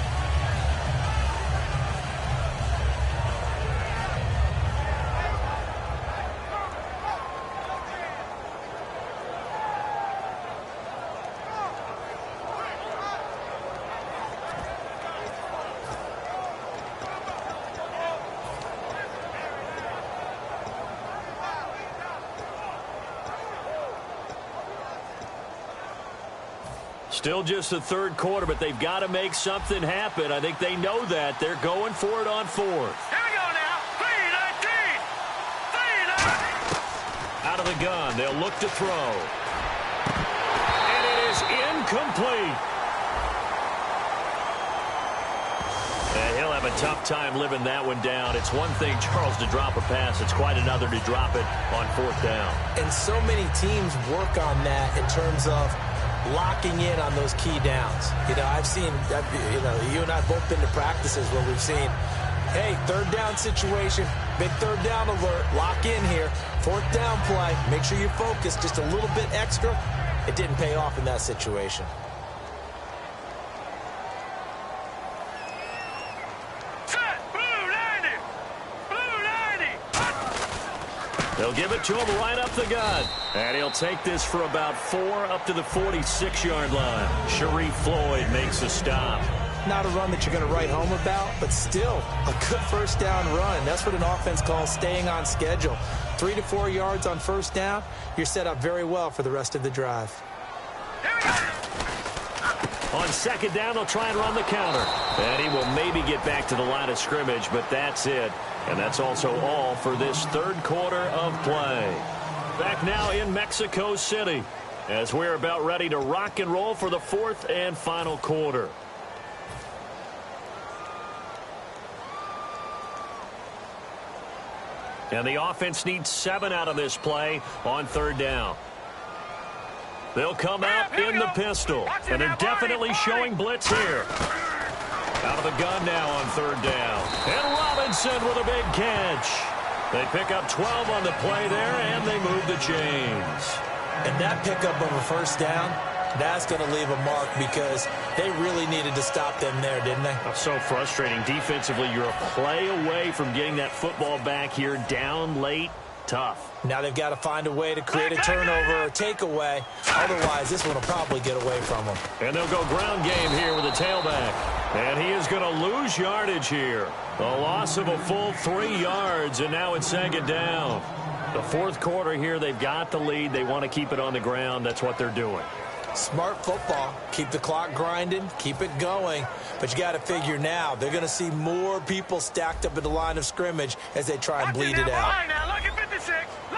Still just the third quarter, but they've got to make something happen. I think they know that. They're going for it on fourth. Here we go now. 3-19. 3-19. Out of the gun, they'll look to throw. And it is incomplete. And he'll have a tough time living that one down. It's one thing, Charles, to drop a pass. It's quite another to drop it on fourth down. And so many teams work on that in terms of locking in on those key downs. You know, I've seen, you and I have both been to practices where we've seen, hey, third down situation, big third down alert, lock in here, fourth down play, make sure you focus just a little bit extra. It didn't pay off in that situation. They'll give it to him right up the gut. And he'll take this for about 4 up to the 46-yard line. Sharif Floyd makes a stop. Not a run that you're going to write home about, but still a good first down run. That's what an offense calls staying on schedule. 3 to 4 yards on first down, you're set up very well for the rest of the drive. On second down, they'll try and run the counter. And he will maybe get back to the line of scrimmage, but that's it. And that's also all for this third quarter of play. Back now in Mexico City as we're about ready to rock and roll for the fourth and final quarter. And the offense needs 7 out of this play on third down. They'll come out in the pistol, and they're definitely showing blitz here. Out of the gun now on third down. And Robinson with a big catch. They pick up 12 on the play there, and they move the chains. And that pickup of a first down, that's going to leave a mark because they really needed to stop them there, didn't they? So frustrating. Defensively, you're a play away from getting that football back here down late. Tough. Now they've got to find a way to create a turnover or takeaway. Otherwise, this one will probably get away from them. And they'll go ground game here with a tailback. And he is going to lose yardage here. A loss of a full 3 yards, and now it's second down. The fourth quarter here, they've got the lead. They want to keep it on the ground. That's what they're doing. Smart football. Keep the clock grinding. Keep it going. But you got to figure now, they're going to see more people stacked up at the line of scrimmage as they try and bleed it out.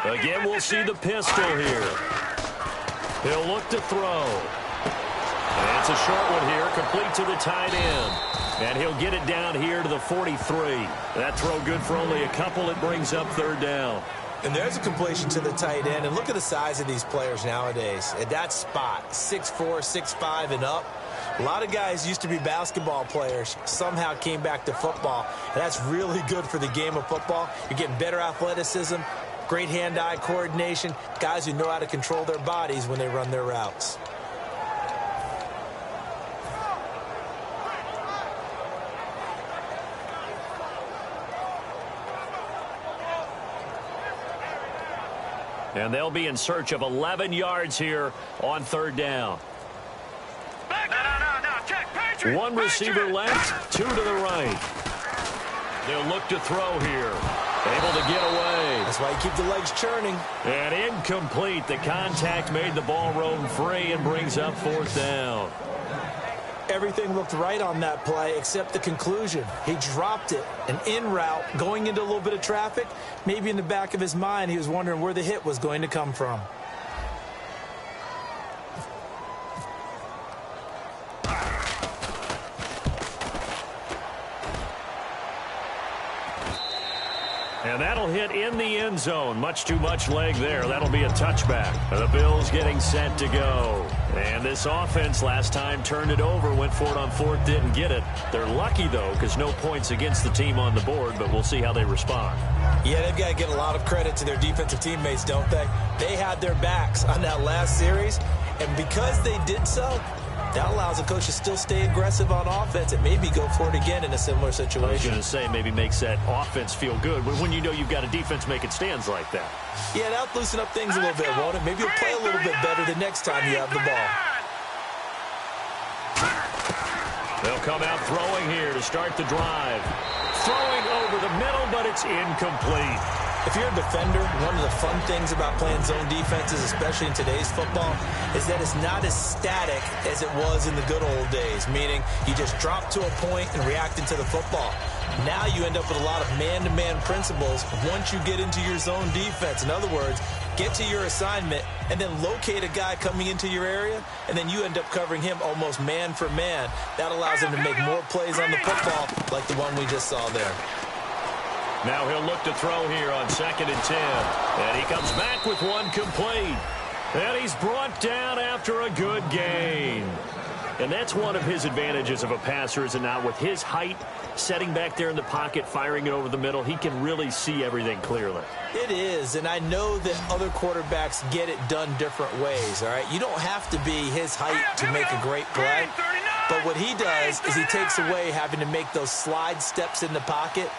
Again, we'll see the pistol here. He'll look to throw. And it's a short one here, complete to the tight end. And he'll get it down here to the 43. That throw good for only a couple. It brings up third down. And there's a completion to the tight end. And look at the size of these players nowadays. At that spot, 6'4", 6'5", and up. A lot of guys used to be basketball players, somehow came back to football. And that's really good for the game of football. You're getting better athleticism, great hand-eye coordination, guys who know how to control their bodies when they run their routes. And they'll be in search of 11 yards here on third down. One receiver left, two to the right. They'll look to throw here. Able to get away. That's why you keep the legs churning. And incomplete. The contact made the ball roam free and brings up fourth down. Everything looked right on that play except the conclusion. He dropped it, an in route, going into a little bit of traffic. Maybe in the back of his mind, he was wondering where the hit was going to come from. And that'll hit in the end zone. Much too much leg there. That'll be a touchback. The Bills getting set to go. And this offense last time turned it over, went for it on fourth, didn't get it. They're lucky, though, because no points against the team on the board, but we'll see how they respond. Yeah, they've got to get a lot of credit to their defensive teammates, don't they? They had their backs on that last series, and because they did so, that allows a coach to still stay aggressive on offense and maybe go for it again in a similar situation. I was going to say maybe makes that offense feel good, but when you know you've got a defense making stands like that. Yeah, that'll loosen up things a little bit, won't it? Maybe you'll play a little bit better the next time you have the ball. They'll come out throwing here to start the drive. Throwing over the middle, but it's incomplete. If you're a defender, one of the fun things about playing zone defenses, especially in today's football, is that it's not as static as it was in the good old days, meaning you just drop to a point and react into the football. Now you end up with a lot of man-to-man principles once you get into your zone defense. In other words, get to your assignment and then locate a guy coming into your area, and then you end up covering him almost man for man. That allows him to make more plays on the football like the one we just saw there. Now he'll look to throw here on 2nd and 10. And he comes back with one complete. And he's brought down after a good gain. And that's one of his advantages of a passer, is it not? With his height, setting back there in the pocket, firing it over the middle, he can really see everything clearly. It is, and I know that other quarterbacks get it done different ways, all right? You don't have to be his height to make a great play. But what he does is he takes away having to make those slide steps in the pocket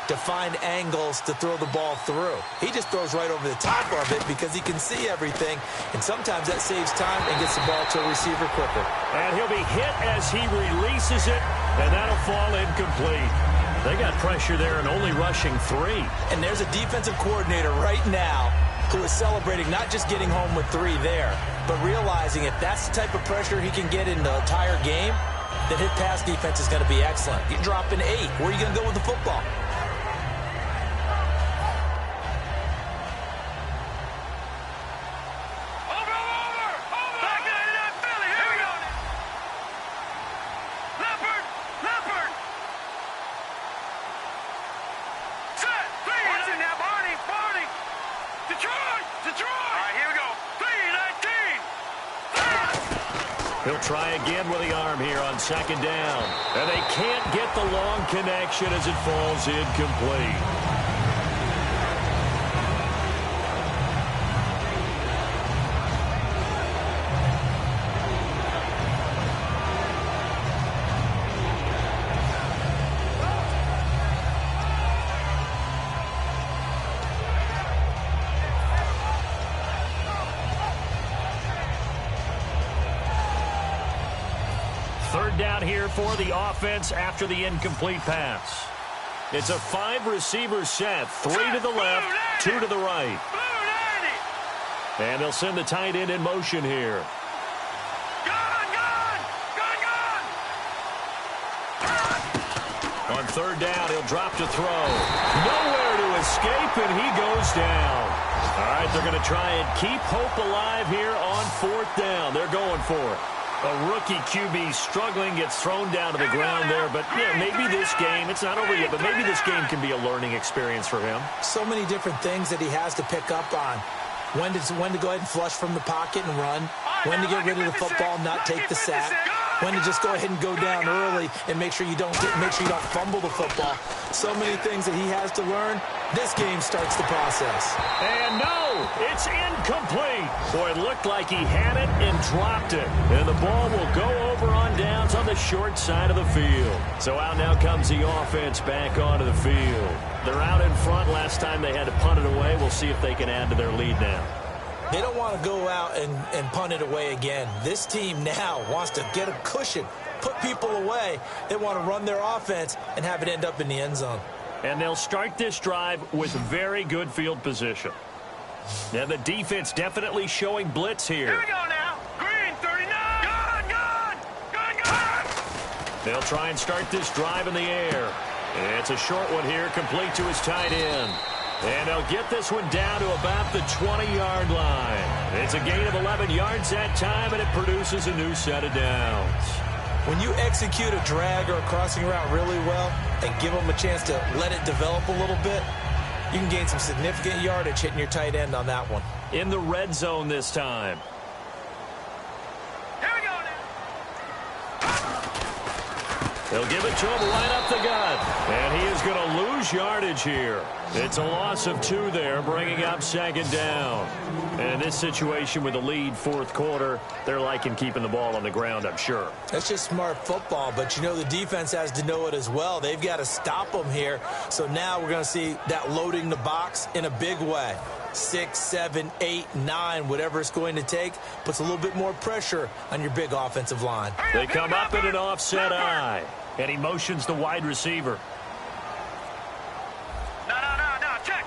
to find angles to throw the ball through. He just throws right over the top of it because he can see everything, and sometimes that saves time and gets the ball to a receiver quicker. And he'll be hit as he releases it, and that'll fall incomplete. They got pressure there and only rushing 3. And there's a defensive coordinator right now who is celebrating not just getting home with 3 there, but realizing if that's the type of pressure he can get in the entire game, then his pass defense is going to be excellent. You're dropping 8. Where are you going to go with the football? He'll try again with the arm here on 2nd down. And they can't get the long connection as it falls incomplete. Third down here for the offense after the incomplete pass. It's a 5-receiver set, 3 to the left, 2 to the right. And they'll send the tight end in motion here. On third down, he'll drop to throw. Nowhere to escape, and he goes down. All right, they're going to try and keep hope alive here on fourth down. They're going for it. A rookie QB struggling, gets thrown down to the ground there. But yeah, maybe this game, it's not over yet, but maybe this game can be a learning experience for him. So many different things that he has to pick up on. When to go ahead and flush from the pocket and run. When to get rid of the football, not take the sack. When to just go ahead and go down early and make sure you don't fumble the football. So many things that he has to learn. This game starts the process. And no, it's incomplete. Boy, it looked like he had it and dropped it. And the ball will go over on downs on the short side of the field. So out now comes the offense back onto the field. They're out in front. Last time they had to punt it away. We'll see if they can add to their lead now. They don't want to go out and punt it away again. This team now wants to get a cushion, put people away. They want to run their offense and have it end up in the end zone. And they'll start this drive with very good field position. Now the defense definitely showing blitz here. Here we go now. Green, 39. Gun. They'll try and start this drive in the air. It's a short one here, complete to his tight end. And they'll get this one down to about the 20-yard line. It's a gain of 11 yards that time, and it produces a new set of downs. When you execute a drag or a crossing route really well and give them a chance to let it develop a little bit, you can gain some significant yardage hitting your tight end on that one. In the red zone this time. Here we go now. They'll give it to him right up the gut. And he is going to lose yardage here. It's a loss of 2 there, bringing up second down. And in this situation with the lead fourth quarter, they're liking keeping the ball on the ground, I'm sure. That's just smart football, but you know the defense has to know it as well. They've got to stop them here. So now we're going to see that loading the box in a big way. 6, 7, 8, 9, whatever it's going to take, puts a little bit more pressure on your big offensive line. They come up in an offset eye, and he motions the wide receiver. No, check.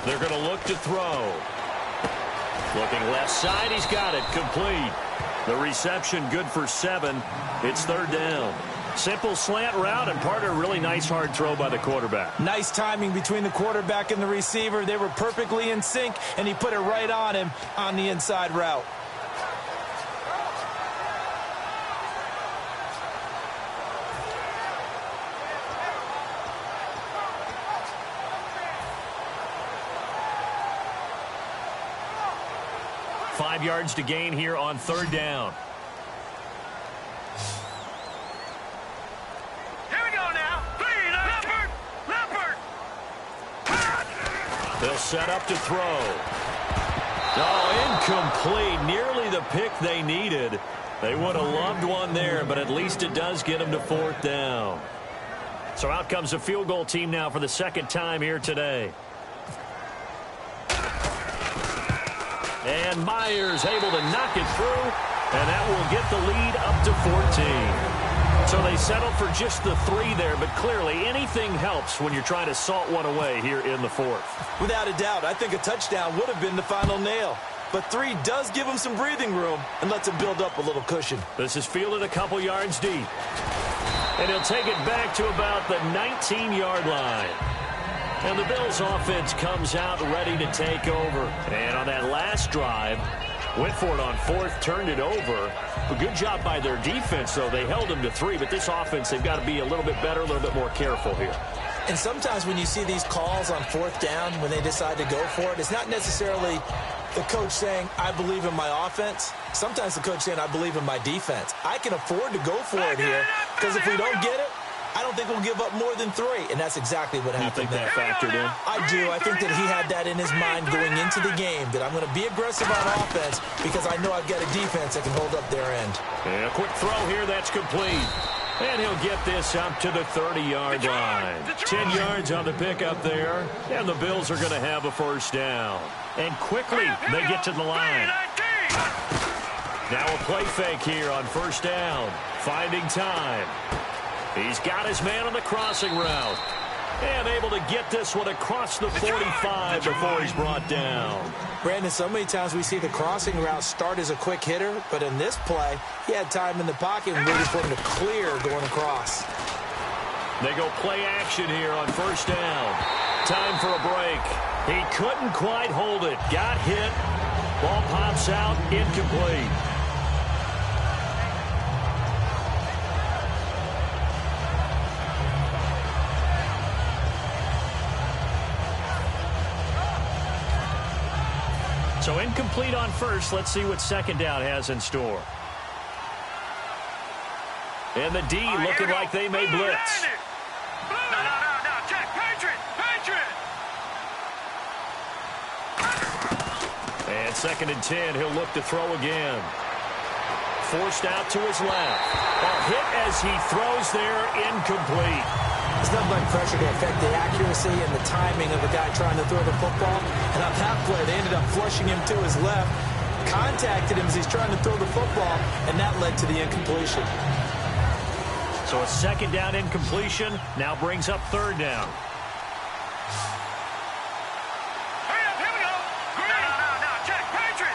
They're going to look to throw. Looking left side, he's got it, complete. The reception good for 7. It's third down. Simple slant route, and part of a really nice hard throw by the quarterback. Nice timing between the quarterback and the receiver. They were perfectly in sync, and he put it right on him on the inside route. Five yards to gain here on third down. They'll set up to throw. Oh, incomplete. Nearly the pick they needed. They would have loved one there, but at least it does get them to fourth down. So out comes the field goal team now for the second time here today. And Myers able to knock it through, and that will get the lead up to 14. So they settled for just the 3 there, but clearly anything helps when you're trying to salt one away here in the fourth. Without a doubt, I think a touchdown would have been the final nail. But 3 does give him some breathing room and lets him build up a little cushion. This is fielded a couple yards deep. And he'll take it back to about the 19-yard line. And the Bills' offense comes out ready to take over. And on that last drive, went for it on fourth, turned it over. A good job by their defense, though. They held them to 3, but this offense, they've got to be a little bit better, a little bit more careful here. And sometimes when you see these calls on fourth down, when they decide to go for it, it's not necessarily the coach saying, I believe in my offense. Sometimes the coach saying, I believe in my defense. I can afford to go for it here, because if we don't get it, I don't think we'll give up more than 3, and that's exactly what happened there. You think that factored in? I do. I think that he had that in his mind going into the game, that I'm going to be aggressive on offense because I know I've got a defense that can hold up their end. And a quick throw here, that's complete. And he'll get this up to the 30-yard line. 10 yards on the pickup there, and the Bills are going to have a first down. And quickly, they get to the line. Now a play fake here on first down. Finding time. He's got his man on the crossing route. And able to get this one across the 45 before he's brought down. Brandon, so many times we see the crossing route start as a quick hitter, but in this play, he had time in the pocket and waited for him to clear going across. They go play action here on first down. Time for a break. He couldn't quite hold it. Got hit. Ball pops out. Incomplete. So incomplete on first. Let's see what second down has in store. And the D looking like they may blitz. No, check. Patriot. And second and 10, he'll look to throw again. Forced out to his left. A hit as he throws there, incomplete. It's nothing like pressure to affect the accuracy and the timing of the guy trying to throw the football. And on that play, they ended up flushing him to his left, contacted him as he's trying to throw the football, and that led to the incompletion. So a second down incompletion now brings up third down. Hurry up, here we go. No, check. Patriot.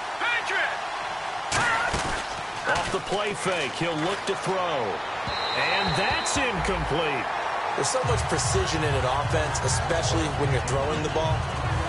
Off the play fake, he'll look to throw. And that's incomplete. There's so much precision in an offense, especially when you're throwing the ball.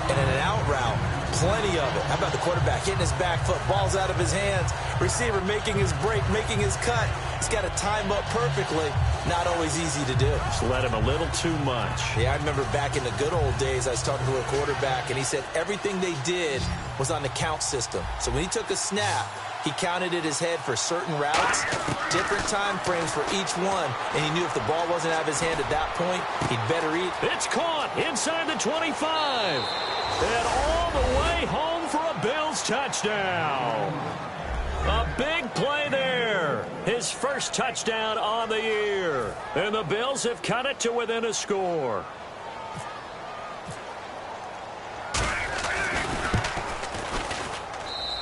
And in an out route, plenty of it. How about the quarterback hitting his back foot, ball's out of his hands, receiver making his break, making his cut. He's got to time up perfectly. Not always easy to do. Just let him a little too much. Yeah, I remember back in the good old days, I was talking to a quarterback, and he said everything they did was on the count system. So when he took a snap, he counted in his head for certain routes, different time frames for each one, and he knew if the ball wasn't out of his hand at that point, he'd better eat. It's caught inside the 25. And all the way home for a Bills touchdown. A big play there. His first touchdown on the year. And the Bills have cut it to within a score.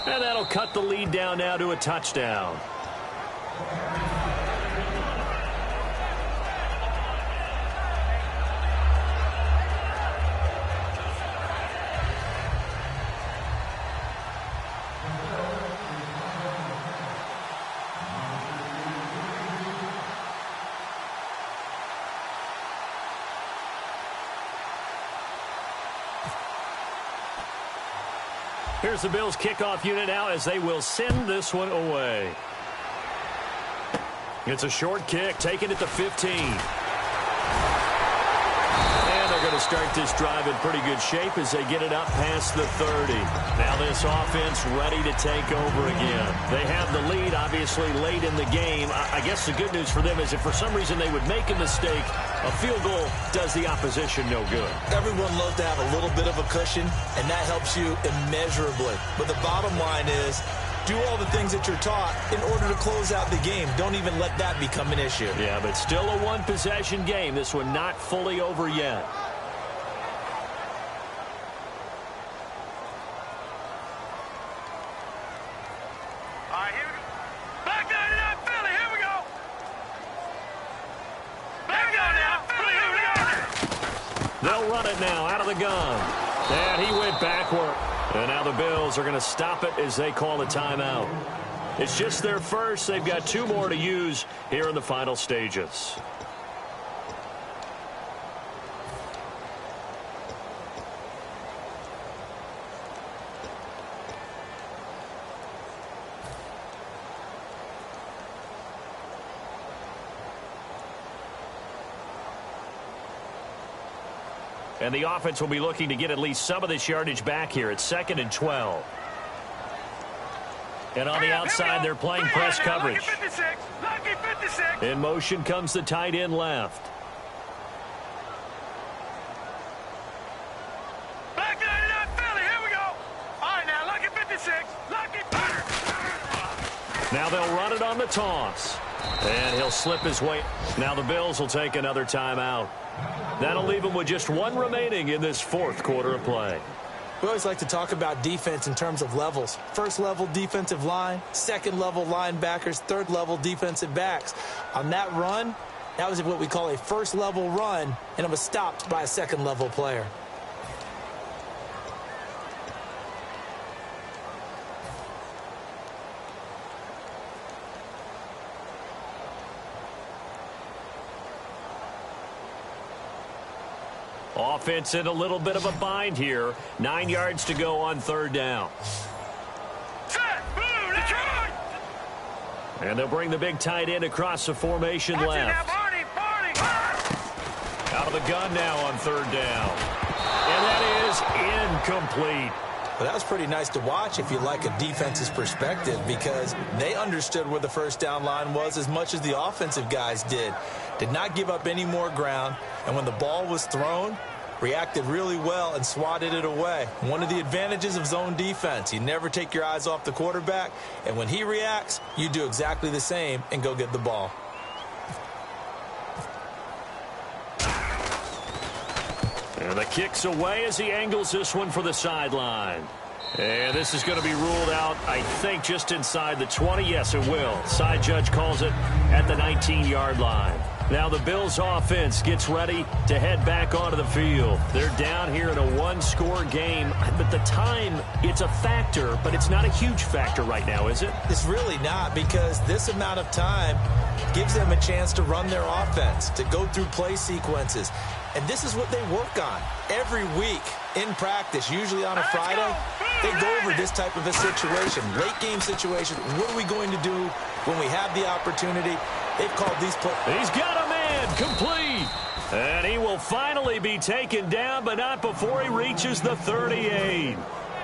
And that'll cut the lead down now to a touchdown. Here's the Bills kickoff unit out as they will send this one away. It's a short kick, taken at the 15. And they're going to start this drive in pretty good shape as they get it up past the 30. Now this offense ready to take over again. They have the lead, obviously, late in the game. I guess the good news for them is if for some reason they would make a mistake, a field goal does the opposition no good. Everyone loves to have a little bit of a cushion, and that helps you immeasurably. But the bottom line is, do all the things that you're taught in order to close out the game. Don't even let that become an issue. Yeah, but still a one-possession game. This one not fully over yet. All right, here we go. Back 99, Philly, here we go. Back 99, Philly, here we go. They'll run it now out of the gun. And he went backward. And now the Bills are going to stop it as they call a timeout. It's just their first. They've got two more to use here in the final stages. And the offense will be looking to get at least some of this yardage back here. It's 2nd and 12. And on the outside, they're playing press coverage. Lucky 56. Lucky 56. In motion comes the tight end left. Back 99, Philly, here we go. All right, now, lucky 56. Lucky. Now they'll run it on the toss. And he'll slip his way. Now the Bills will take another timeout. That'll leave them with just one remaining in this fourth quarter of play. We always like to talk about defense in terms of levels. First level defensive line, second level linebackers, third level defensive backs. On that run, that was what we call a first level run, and it was stopped by a second level player. Offense in a little bit of a bind here. 9 yards to go on third down. And they'll bring the big tight end across the formation left. Out of the gun now on third down. And that is incomplete. Well, that was pretty nice to watch if you like a defense's perspective, because they understood where the first down line was as much as the offensive guys did. Did not give up any more ground, and when the ball was thrown, reacted really well and swatted it away. One of the advantages of zone defense, you never take your eyes off the quarterback, and when he reacts, you do exactly the same and go get the ball. And the kick's away as he angles this one for the sideline. And this is going to be ruled out, I think, just inside the 20. Yes, it will. Side judge calls it at the 19-yard line. Now the Bills offense gets ready to head back onto the field. They're down here in a one-score game. But the time, it's a factor, but it's not a huge factor right now, is it? It's really not, because this amount of time gives them a chance to run their offense, to go through play sequences. And this is what they work on every week in practice, usually on a Friday. They go over this type of a situation, late game situation. What are we going to do when we have the opportunity? They've called these plays. He's got a man complete. And he will finally be taken down, but not before he reaches the 38.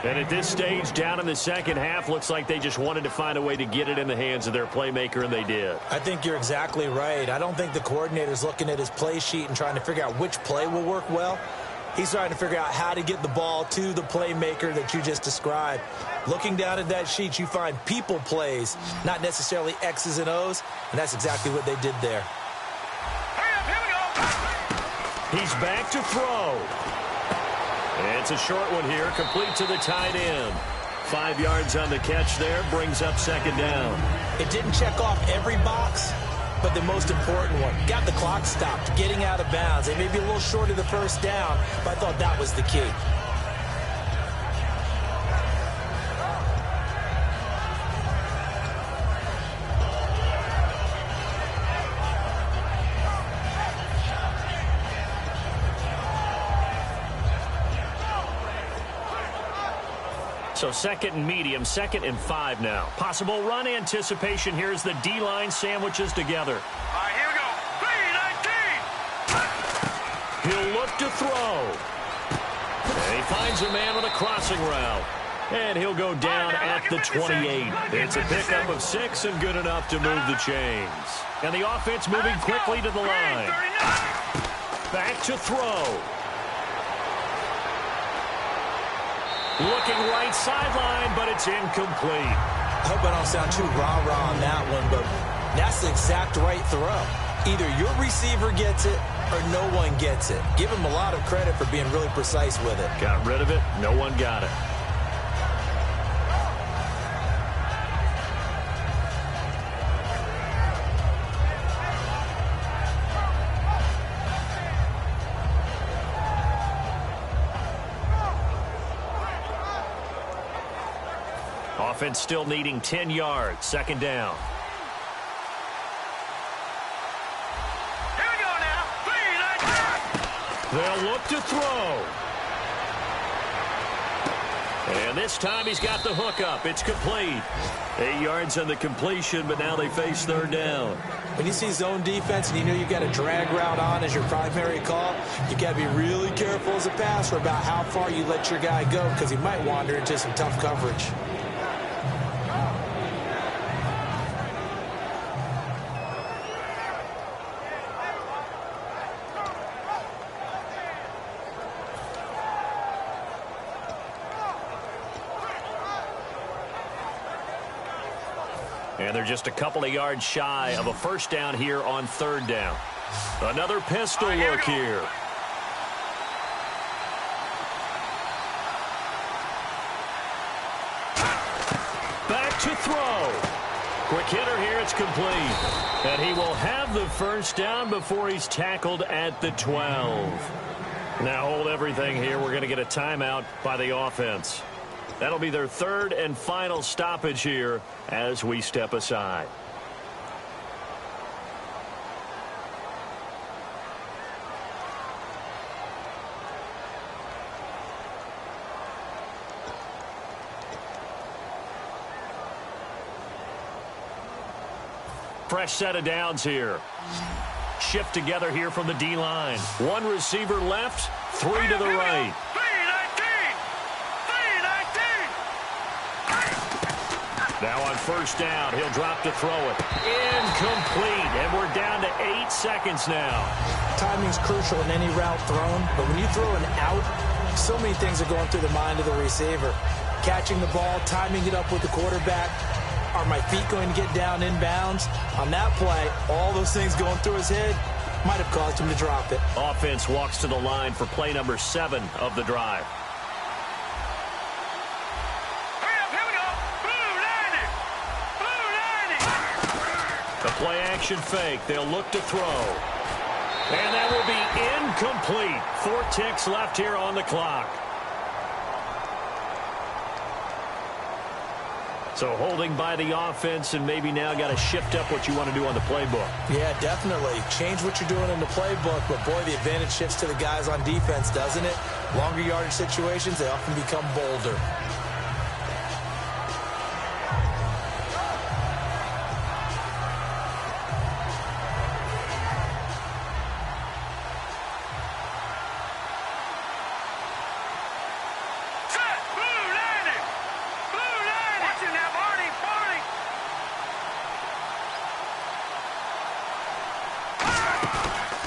And at this stage, down in the second half, looks like they just wanted to find a way to get it in the hands of their playmaker, and they did. I think you're exactly right. I don't think the coordinator's looking at his play sheet and trying to figure out which play will work well. He's trying to figure out how to get the ball to the playmaker that you just described. Looking down at that sheet, you find people plays, not necessarily X's and O's, and that's exactly what they did there. He's back to throw. It's a short one here, complete to the tight end. 5 yards on the catch there, brings up second down. It didn't check off every box, but the most important one. Got the clock stopped, getting out of bounds. They may be a little short of the first down, but I thought that was the key. So second and medium, 2nd and 5 now. Possible run anticipation here as the D-line sandwiches together. All right, here we go. 3-19. He'll look to throw. And he finds a man with a crossing route. And he'll go down at the 28. It's a pickup of 6 and good enough to move the chains. And the offense moving quickly to the line. Back to throw. Looking right sideline, but it's incomplete. I hope I don't sound too rah-rah on that one, but that's the exact right throw. Either your receiver gets it or no one gets it. Give him a lot of credit for being really precise with it. Got rid of it. No one got it. Offense still needing 10 yards. Second down. Here we go now. 3-19. They'll look to throw. And this time he's got the hook up. It's complete. 8 yards on the completion, but now they face third down. When you see zone defense and you know you've got a drag route on as your primary call, you got to be really careful as a passer about how far you let your guy go, because he might wander into some tough coverage. And they're just a couple of yards shy of a first down here on third down. Another pistol look here. throw. Quick hitter here, it's complete. And he will have the first down before he's tackled at the 12. Now hold everything here. We're going to get a timeout by the offense. That'll be their third and final stoppage here as we step aside. Fresh set of downs here. Shift together here from the D-line. One receiver left, three to the right. 3-19. Now on first down, he'll drop to throw it. Incomplete, and we're down to 8 seconds now. Timing's crucial in any route thrown, but when you throw an out, so many things are going through the mind of the receiver. Catching the ball, timing it up with the quarterback. Are my feet going to get down inbounds? On that play, all those things going through his head might have caused him to drop it. Offense walks to the line for play number 7 of the drive. Here we go. Blue 90. Blue 90. The play action fake. They'll look to throw. And that will be incomplete. 4 ticks left here on the clock. So holding by the offense, and maybe now got to shift up what you want to do on the playbook. Yeah, definitely. Change what you're doing in the playbook, but boy, the advantage shifts to the guys on defense, doesn't it? Longer yardage situations, they often become bolder.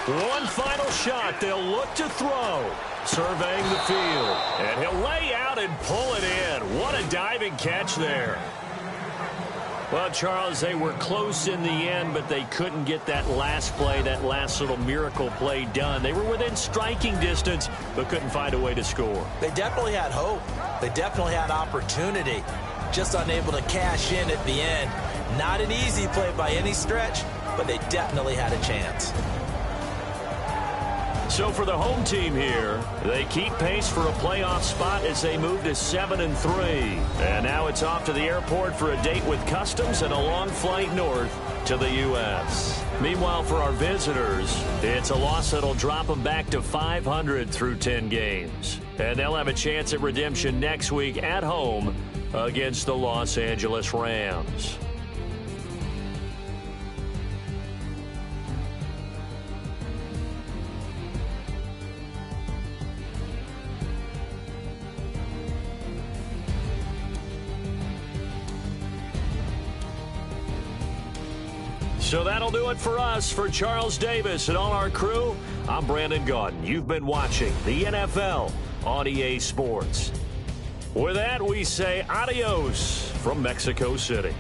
One final shot. They'll look to throw. Surveying the field. And he'll lay out and pull it in. What a diving catch there. Well, Charles, they were close in the end, but they couldn't get that last play, that last little miracle play done. They were within striking distance, but couldn't find a way to score. They definitely had hope. They definitely had opportunity. Just unable to cash in at the end. Not an easy play by any stretch, but they definitely had a chance. So for the home team here, they keep pace for a playoff spot as they move to 7-3. And now it's off to the airport for a date with customs and a long flight north to the U.S. Meanwhile, for our visitors, it's a loss that'll drop them back to 500 through 10 games. And they'll have a chance at redemption next week at home against the Los Angeles Rams. So that'll do it for us. For Charles Davis and all our crew, I'm Brandon Gaudin. You've been watching the NFL on EA Sports. With that, we say adios from Mexico City.